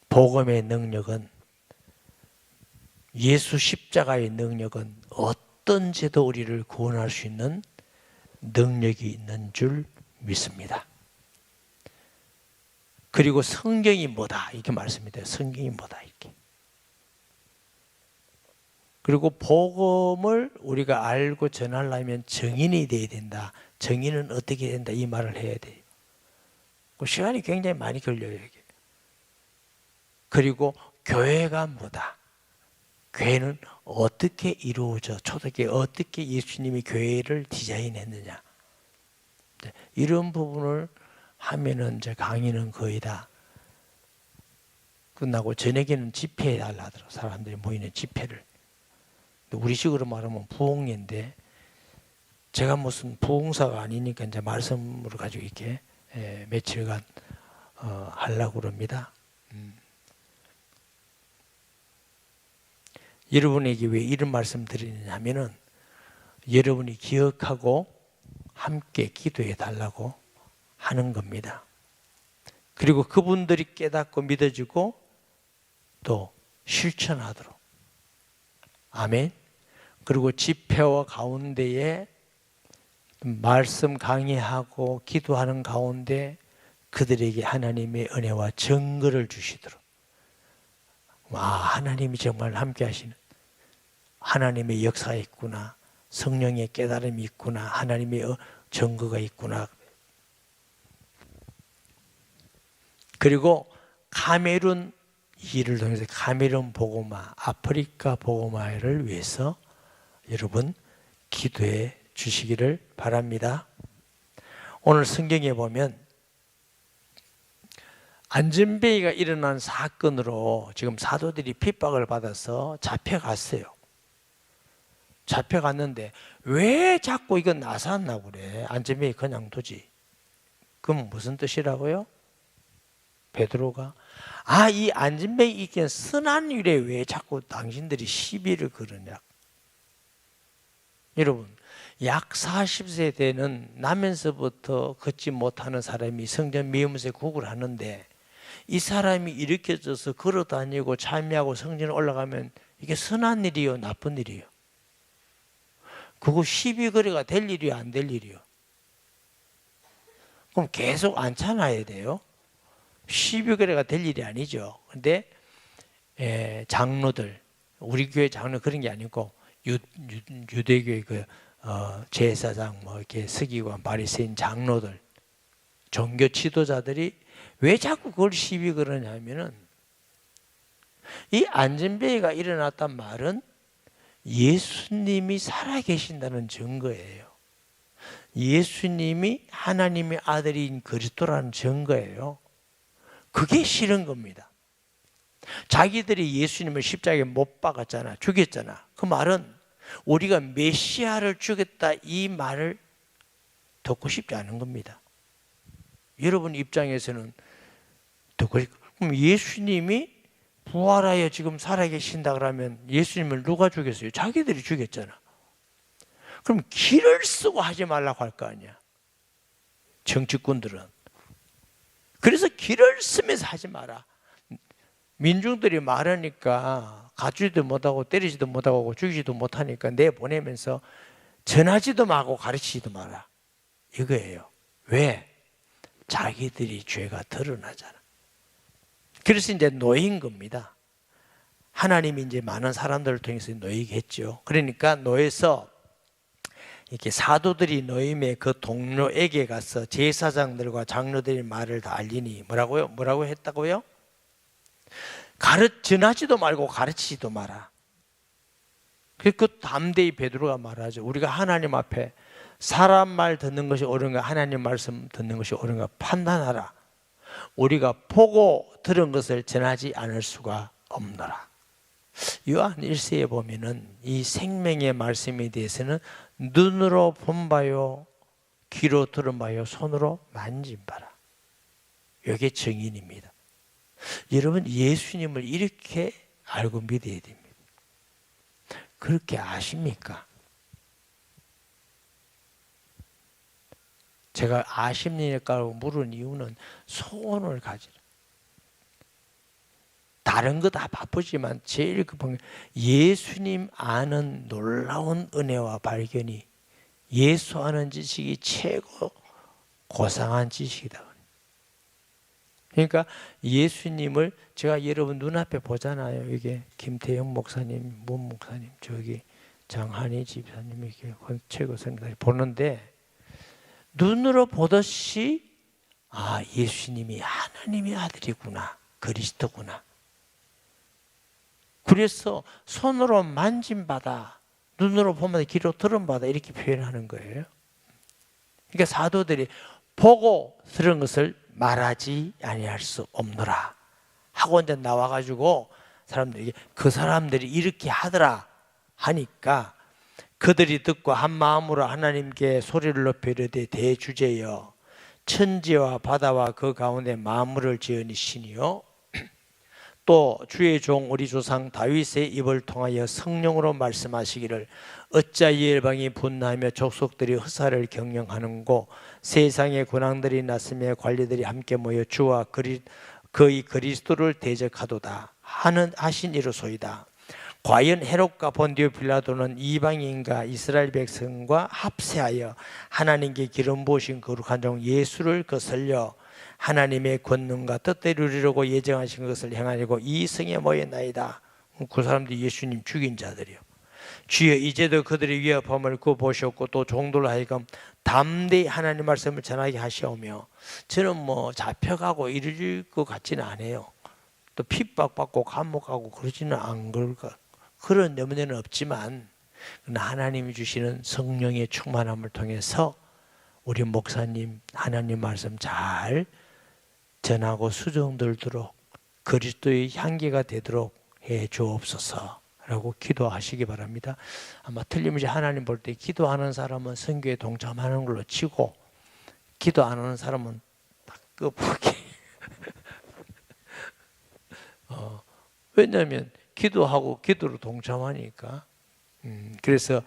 복음의 능력은, 예수 십자가의 능력은 어떤 죄도 우리를 구원할 수 있는 능력이 있는 줄 믿습니다. 그리고 성경이 뭐다 이렇게 말씀이 돼요. 성경이 뭐다 이렇게. 그리고 복음을 우리가 알고 전하려면 증인이 돼야 된다. 증인은 어떻게 된다 이 말을 해야 돼요. 그 시간이 굉장히 많이 걸려요. 이게. 그리고 교회가 뭐다? 교회는 어떻게 이루어져? 초대교회 어떻게 예수님이 교회를 디자인했느냐? 이런 부분을 하면은 이제 강의는 거의 다 끝나고 저녁에는 집회에 달라 하더라고요. 사람들이 모이는 집회를. 우리식으로 말하면 부흥회인데 제가 무슨 부흥사가 아니니까 이제 말씀으로 가지고 이렇게 며칠간 하려고 그럽니다. 여러분에게 왜 이런 말씀 드리느냐 하면은 여러분이 기억하고 함께 기도해 달라고 하는 겁니다. 그리고 그분들이 깨닫고 믿어지고 또 실천하도록. 아멘. 그리고 집회와 가운데에 말씀 강의하고 기도하는 가운데 그들에게 하나님의 은혜와 증거를 주시도록. 하나님이 정말 함께 하시는 하나님의 역사가 있구나. 성령의 깨달음이 있구나. 하나님의 증거가 있구나. 그리고 카메룬 일을 통해서 카메룬 복음화, 아프리카 복음화를 위해서 여러분 기도해 주시기를 바랍니다. 오늘 성경에 보면 안전뱅이가 일어난 사건으로 지금 사도들이 핍박을 받아서 잡혀갔어요. 잡혀갔는데 왜 자꾸 이건 나사한다고 그래? 안전뱅이 그냥 두지. 그럼 무슨 뜻이라고요? 베드로가 이 안전뱅이 있기엔 선한 일에 왜 자꾸 당신들이 시비를 걸으냐? 여러분 약 40세 되는 나면서부터 걷지 못하는 사람이 성전 미음새 국을 하는데 이 사람이 일으켜져서 걸어다니고 참여하고 성전에 올라가면 이게 선한 일이요 나쁜 일이요? 그거 시비거리가 될 일이요 안 될 일이요? 그럼 계속 앉혀놔야 돼요? 시비거리가 될 일이 아니죠. 근데 장로들, 우리 교회 장로 그런 게 아니고 유대교회 제사장 이렇게 서기관 바리새인 장로들, 종교 지도자들이 왜 자꾸 그걸 시비 걸으냐면은 이 안전뱅이가 일어났단 말은 예수님이 살아계신다는 증거예요. 예수님이 하나님의 아들인 그리스도라는 증거예요. 그게 싫은 겁니다. 자기들이 예수님을 십자가에 못 박았잖아. 죽였잖아. 그 말은 우리가 메시아를 죽였다 이 말을 듣고 싶지 않은 겁니다. 여러분 입장에서는 그럼 예수님이 부활하여 지금 살아계신다 그러면 예수님을 누가 죽였어요? 자기들이 죽였잖아. 그럼 길을 쓰고 하지 말라고 할 거 아니야. 정치꾼들은. 그래서 길을 쓰면서 하지 마라. 민중들이 많으니까 가주지도 못하고 때리지도 못하고 죽이지도 못하니까 내보내면서 전하지도 말고 가르치지도 마라. 이거예요. 왜? 자기들이 죄가 드러나잖아. 그래서 이제 놓인 겁니다. 하나님이 이제 많은 사람들을 통해서 놓이게 했죠. 그러니까 놓여서 이렇게 사도들이 노임의 그 동료에게 가서 제사장들과 장로들의 말을 다 알리니 뭐라고요? 뭐라고 했다고요? 전하지도 말고 가르치지도 마라. 그 담대히 베드로가 말하죠. 우리가 하나님 앞에 사람 말 듣는 것이 옳은가 하나님 말씀 듣는 것이 옳은가 판단하라. 우리가 보고 들은 것을 전하지 않을 수가 없노라. 요한 1세에 보면은 이 생명의 말씀에 대해서는 눈으로 본 바요, 귀로 들은 바요, 손으로 만진 바라. 이게 증인입니다. 여러분 예수님을 이렇게 알고 믿어야 됩니다. 그렇게 아십니까? 제가 아십니까? 물은 이유는 소원을 가지라. 다른 거 다 바쁘지만 제일 급한 게 예수님 아는 놀라운 은혜와 발견이 예수 아는 지식이 최고 고상한 지식이다. 그러니까 예수님을 제가 여러분 눈앞에 보잖아요. 이게 김태형 목사님, 문 목사님, 저기 장한희 집사님, 이게 최고 선생님 보는데 눈으로 보듯이 아, 예수님이 하나님의 아들이구나, 그리스도구나. 그래서 손으로 만짐받아, 눈으로 보면 귀로 들음받아 이렇게 표현하는 거예요. 그러니까 사도들이 보고 들은 것을 말하지 아니할 수 없노라 하고 이제 나와가지고 사람들이 그 사람들이 이렇게 하더라 하니까 그들이 듣고 한 마음으로 하나님께 소리를 높여 이르되 대주제여 천지와 바다와 그 가운데 만물을 지으니시니요 또 주의 종 우리 조상 다윗의 입을 통하여 성령으로 말씀하시기를 어찌하여 열방이 분노하며 족속들이 허사를 경영하는고 세상의 군왕들이 났으며 관리들이 함께 모여 주와 그의 그리스도를 대적하도다 하신 이로소이다. 과연 헤롯과 본디오 빌라도는 이방인과 이스라엘 백성과 합세하여 하나님께 기름 부으신 거룩한 종 예수를 거슬려 하나님의 권능과 뜻대로 이루려고 예정하신 것을 행하려고 이 성에 모였나이다. 그 사람들이 예수님 죽인 자들이요. 주여 이제도 그들의 위협함을 구보셨고 또 종들로 하여금 담대히 하나님 말씀을 전하게 하시오며 저는 뭐 잡혀가고 이럴 것 같지는 않아요. 또 핍박받고 감옥가고 그러지는 않을까. 그런 염려는 없지만 하나님이 주시는 성령의 충만함을 통해서 우리 목사님 하나님 말씀 잘 전하고 수정들도록 그리스도의 향기가 되도록 해 주옵소서라고 기도하시기 바랍니다. 아마 틀림없이 하나님 볼 때 기도하는 사람은 선교에 동참하는 걸로 치고 기도 안 하는 사람은 딱 끝밖에 왜냐하면 기도하고 기도로 동참하니까 그래서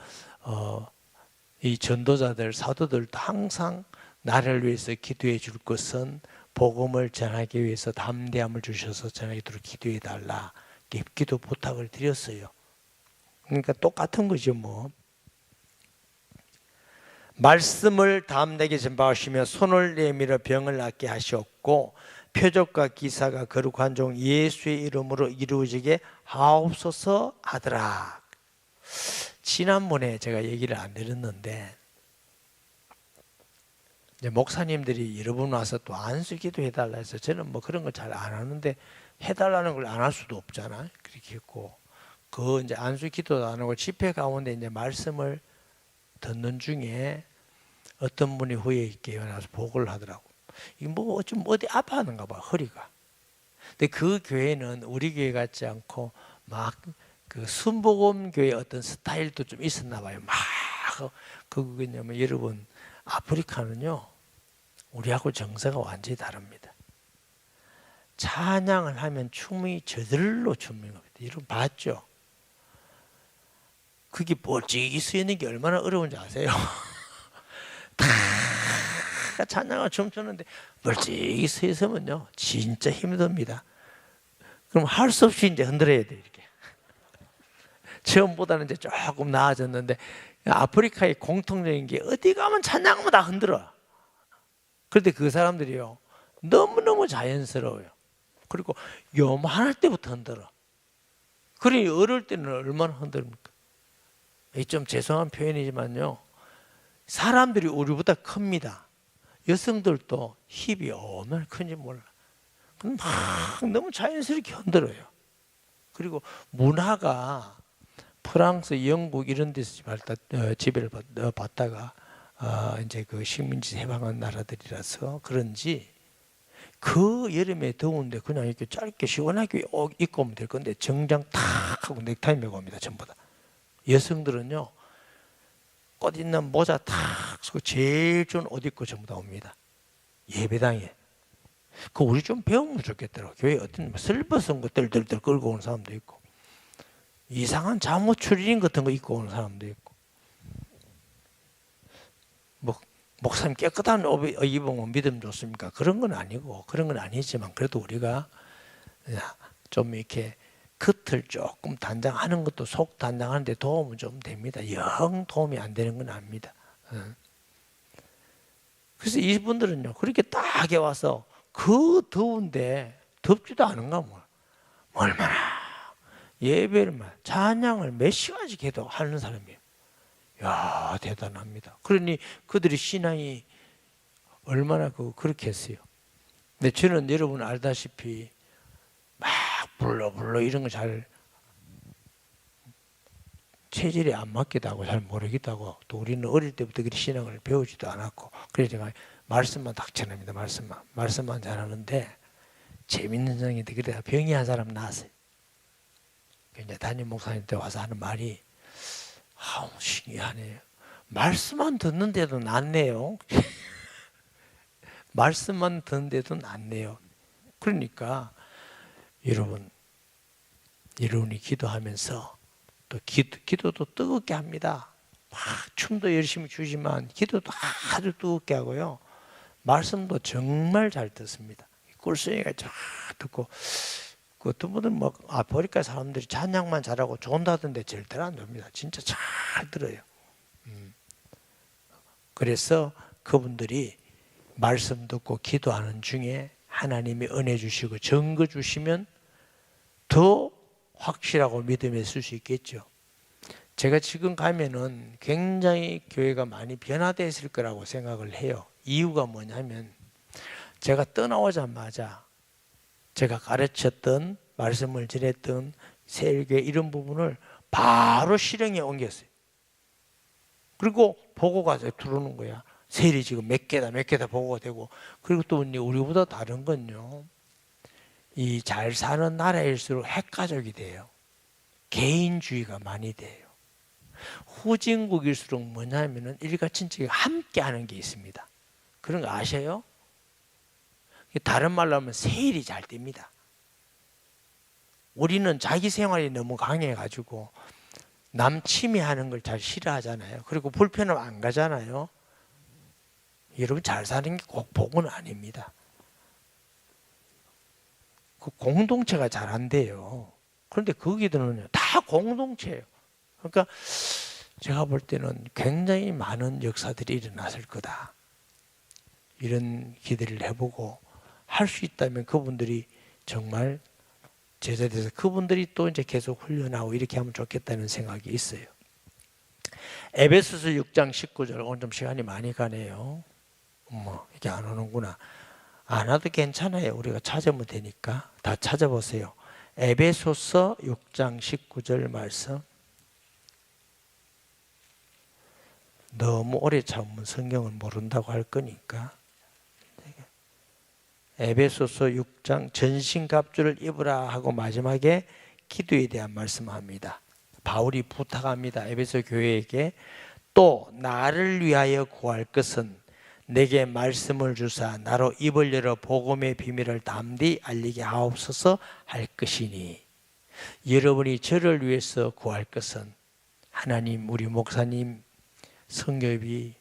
이 전도자들 사도들도 항상 나를 위해서 기도해 줄 것은 복음을 전하기 위해서 담대함을 주셔서 전하도록 기도해 달라 기도 부탁을 드렸어요. 그러니까 똑같은 거죠 뭐. 말씀을 담대하게 전파하시며 손을 내밀어 병을 낫게 하셨고 표적과 기사가 거룩한 종 예수의 이름으로 이루어지게 하옵소서 하더라. 지난번에 제가 얘기를 안 드렸는데 이제 목사님들이 여러 분 와서 또 안수 기도 해달라 해서 저는 뭐 그런 거 잘 안 하는데 해달라는 걸 안 할 수도 없잖아요. 그렇게 했고 그 이제 안수 기도도 안 하고 집회 가운데 이제 말씀을 듣는 중에 어떤 분이 후에 있게 일어나서 보고를 하더라고. 이게 뭐 좀 어디 아파하는가 봐 허리가. 근데 그 교회는 우리 교회 같지 않고 막 그 순복음 교회 어떤 스타일도 좀 있었나 봐요. 막 그거냐면 여러분 아프리카는요 우리하고 정서가 완전히 다릅니다. 찬양을 하면 춤이 저절로 춤인 겁니다. 여러분 봤죠? 그게 멀찍이 서 있는 게 얼마나 어려운지 아세요? 다 찬양을 춤추는데 멀찍이 서 있으면요 진짜 힘듭니다. 그럼 할 수 없이 이제 흔들어야 돼요. 이렇게 처음보다는 이제 조금 나아졌는데 아프리카의 공통적인 게 어디 가면 찬양하면 다 흔들어. 그런데 그 사람들이요 너무너무 자연스러워요. 그리고 요만할 때부터 흔들어. 그러니 어릴 때는 얼마나 흔들립니까? 좀 죄송한 표현이지만요 사람들이 우리보다 큽니다. 여성들도 힙이 얼마나 큰지 몰라. 막 너무 자연스럽게 흔들어요. 그리고 문화가 프랑스, 영국 이런 데서 지배를 받다가 이제 그 식민지 해방한 나라들이라서 그런지 그 여름에 더운데 그냥 이렇게 짧게 시원하게 입고 오면 될 건데 정장 탁 하고 넥타이 메고 옵니다. 전부 다. 여성들은요 꽃 있는 모자 탁 쓰고 제일 좋은 옷 입고 전부 다 옵니다. 예배당에. 그 우리 좀 배우면 좋겠더라고. 교회 어떤 슬퍼서 거 뜰뜰뜰 끌고 오는 사람도 있고 이상한 잠옷 추리닝 같은 거 입고 오는 사람도 있고 뭐 목사님 깨끗한 옷 입으면 믿음 좋습니까? 그런 건 아니고 그런 건 아니지만 그래도 우리가 좀 이렇게 겉을 조금 단장하는 것도 속 단장하는데 도움은 좀 됩니다. 영 도움이 안 되는 건 아닙니다. 그래서 이분들은요 그렇게 딱 와서 그 더운데 덥지도 않은가 뭐. 얼마나 예배를 찬양을 몇 시간씩 해도 하는 사람이에요. 야, 대단합니다. 그러니 그들의 신앙이 얼마나 그렇게 했어요. 근데 저는 여러분 알다시피 막 불러 이런 거 잘 체질이 안 맞기도 하고 잘 모르기도 하고, 또 우리는 어릴 때부터 그렇게 신앙을 배우지도 않았고, 그래서 제가 말씀만 닥쳐냅니다. 말씀만 잘하는데 재밌는 점인데, 그래야 병이 한 사람 나았어요. 이제 담임 목사님한테 와서 하는 말이 신기하네요. 말씀만 듣는데도 낫네요. 말씀만 듣는데도 낫네요. 그러니까 여러분이 기도하면서 또 기도도 뜨겁게 합니다. 막 춤도 열심히 추지만 기도도 아주 뜨겁게 하고요. 말씀도 정말 잘 듣습니다. 꿀송이가 쫙 듣고, 그 어떤 분은 뭐 아프리카 사람들이 찬양만 잘하고 좋다던데 절대로 안 됩니다. 진짜 잘 들어요. 그래서 그분들이 말씀 듣고 기도하는 중에 하나님이 은혜 주시고 증거 주시면 더 확실하고 믿음에 쓸 수 있겠죠. 제가 지금 가면은 굉장히 교회가 많이 변화되어 있을 거라고 생각을 해요. 이유가 뭐냐면, 제가 떠나오자마자 제가 가르쳤던, 말씀을 전했던 세일교회 이런 부분을 바로 실행에 옮겼어요. 그리고 보고가 들어오는 거야. 세일이 지금 몇 개다 보고가 되고. 그리고 또 우리보다 다른 건요, 이 잘 사는 나라일수록 핵가족이 돼요. 개인주의가 많이 돼요. 후진국일수록 뭐냐면은 일가 친척이 함께 하는 게 있습니다. 그런 거 아셔요? 다른 말로 하면 세일이 잘 됩니다. 우리는 자기 생활이 너무 강해가지고 남 침해하는 걸 잘 싫어하잖아요. 그리고 불편하면 안 가잖아요. 여러분, 잘 사는 게 꼭 복은 아닙니다. 그 공동체가 잘 안 돼요. 그런데 거기들은 다 공동체예요. 그러니까 제가 볼 때는 굉장히 많은 역사들이 일어났을 거다. 이런 기대를 해보고, 할 수 있다면 그분들이 정말 제자돼서 그분들이 또 이제 계속 훈련하고 이렇게 하면 좋겠다는 생각이 있어요. 에베소서 6장 19절, 오늘 좀 시간이 많이 가네요. 이게 안 오는구나. 안 와도 괜찮아요. 우리가 찾으면 되니까 다 찾아보세요. 에베소서 6장 19절 말씀. 너무 오래 참으면 성경을 모른다고 할 거니까. 에베소서 6장 전신갑주를 입으라 하고 마지막에 기도에 대한 말씀합니다. 바울이 부탁합니다. 에베소 교회에게, 또 나를 위하여 구할 것은 내게 말씀을 주사 나로 입을 열어 복음의 비밀을 담대히 알리게 하옵소서 할 것이니, 여러분이 저를 위해서 구할 것은 하나님, 우리 목사님, 성교비,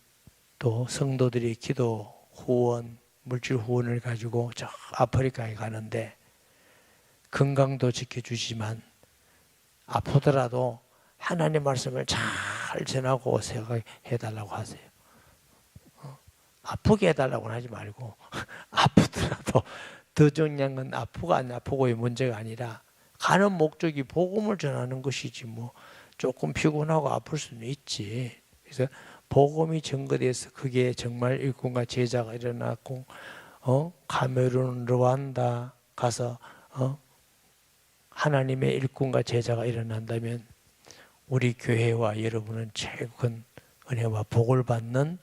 또 성도들의 기도 후원, 물질 후원을 가지고 저 아프리카에 가는데 건강도 지켜주지만 아프더라도 하나님의 말씀을 잘 전하고 생각해달라고 하세요. 아프게 해달라고는 하지 말고 아프더라도 더 중요한 건 아프고 안 아프고의 문제가 아니라 가는 목적이 복음을 전하는 것이지, 뭐 조금 피곤하고 아플 수는 있지. 그래서 복음이 증거돼서 그게 정말 일꾼과 제자가 일어났고, 카메룬, 르완다 가서 하나님의 일꾼과 제자가 일어난다면 우리 교회와 여러분은 최근 은혜와 복을 받는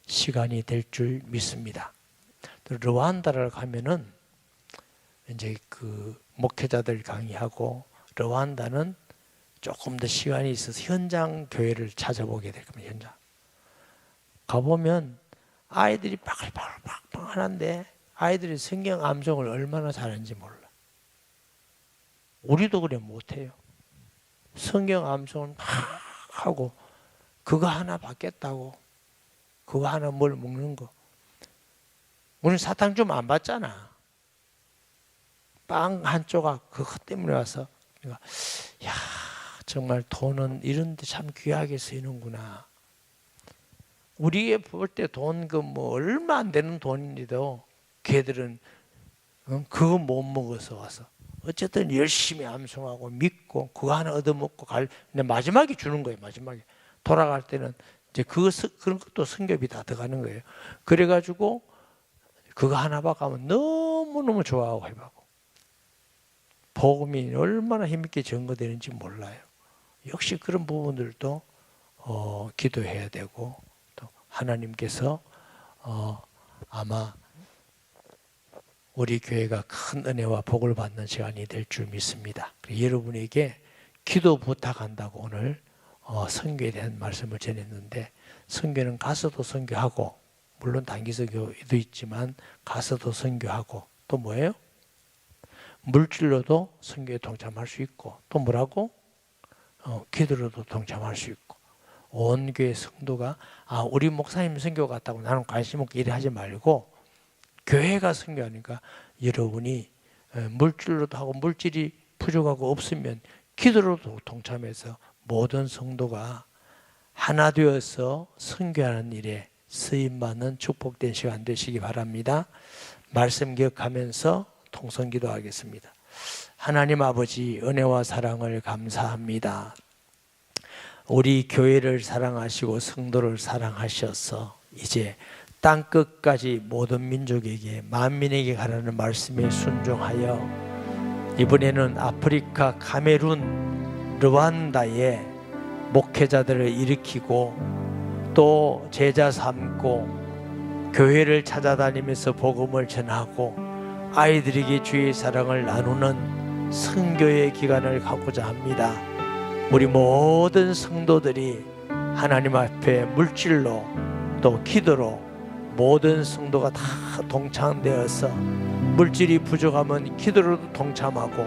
시간이 될 줄 믿습니다. 또 르완다를 가면은 이제 그 목회자들 강의하고, 르완다는 조금 더 시간이 있어서 현장 교회를 찾아보게 될 겁니다. 현장 가보면 아이들이 바글바글 하는데 아이들이 성경 암송을 얼마나 잘하는지 몰라. 우리도 그래 못해요. 성경 암송을 막 하고 그거 하나 받겠다고, 그거 하나 뭘 먹는 거. 우리는 사탕 좀 안 받잖아. 빵 한 조각 그것 때문에 와서 야, 정말 돈은 이런 데 참 귀하게 쓰이는구나. 우리가 볼 때 돈 그 뭐 얼마 안 되는 돈인데도 걔들은 그거 못 먹어서 와서 어쨌든 열심히 암송하고 믿고 그거 하나 얻어먹고 근데 마지막에 주는 거예요. 마지막에 돌아갈 때는 이제 그런 것도 성겹이 다 들어가는 거예요. 그래가지고 그거 하나 받으면 너무너무 좋아하고 해봐고 복음이 얼마나 힘있게 전거되는지 몰라요. 역시 그런 부분들도 기도해야 되고 또 하나님께서 아마 우리 교회가 큰 은혜와 복을 받는 시간이 될 줄 믿습니다. 여러분에게 기도 부탁한다고 오늘 선교에 대한 말씀을 전했는데, 선교는 가서도 선교하고 물론 단기선교도 있지만 가서도 선교하고 또 뭐예요? 물질로도 선교에 동참할 수 있고 또 뭐라고? 기도로도 동참할 수 있고 온 교회 성도가 우리 목사님 선교 갔다고 나는 관심 없게 일을 하지 말고 교회가 선교하니까 여러분이 물질로도 하고 물질이 부족하고 없으면 기도로도 동참해서 모든 성도가 하나 되어서 선교하는 일에 쓰임받는 축복된 시간 되시기 바랍니다. 말씀 기억하면서 통성기도 하겠습니다. 하나님 아버지 은혜와 사랑을 감사합니다. 우리 교회를 사랑하시고 성도를 사랑하셔서 이제 땅끝까지 모든 민족에게 만민에게 가라는 말씀에 순종하여 이번에는 아프리카 카메룬 르완다에 목회자들을 일으키고 또 제자 삼고 교회를 찾아다니면서 복음을 전하고 아이들에게 주의 사랑을 나누는 선교의 기간을 갖고자 합니다. 우리 모든 성도들이 하나님 앞에 물질로 또 기도로 모든 성도가 다 동참되어서 물질이 부족하면 기도로도 동참하고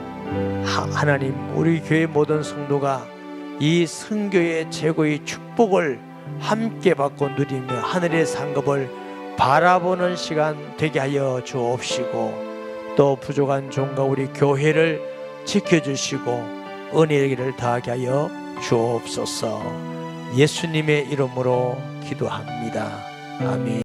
하나님 우리 교회 모든 성도가 이 선교의 최고의 축복을 함께 받고 누리며 하늘의 상급을 바라보는 시간 되게 하여 주옵시고 또 부족한 종과 우리 교회를 지켜주시고 은혜를 더하게 하여 주옵소서. 예수님의 이름으로 기도합니다. 아멘.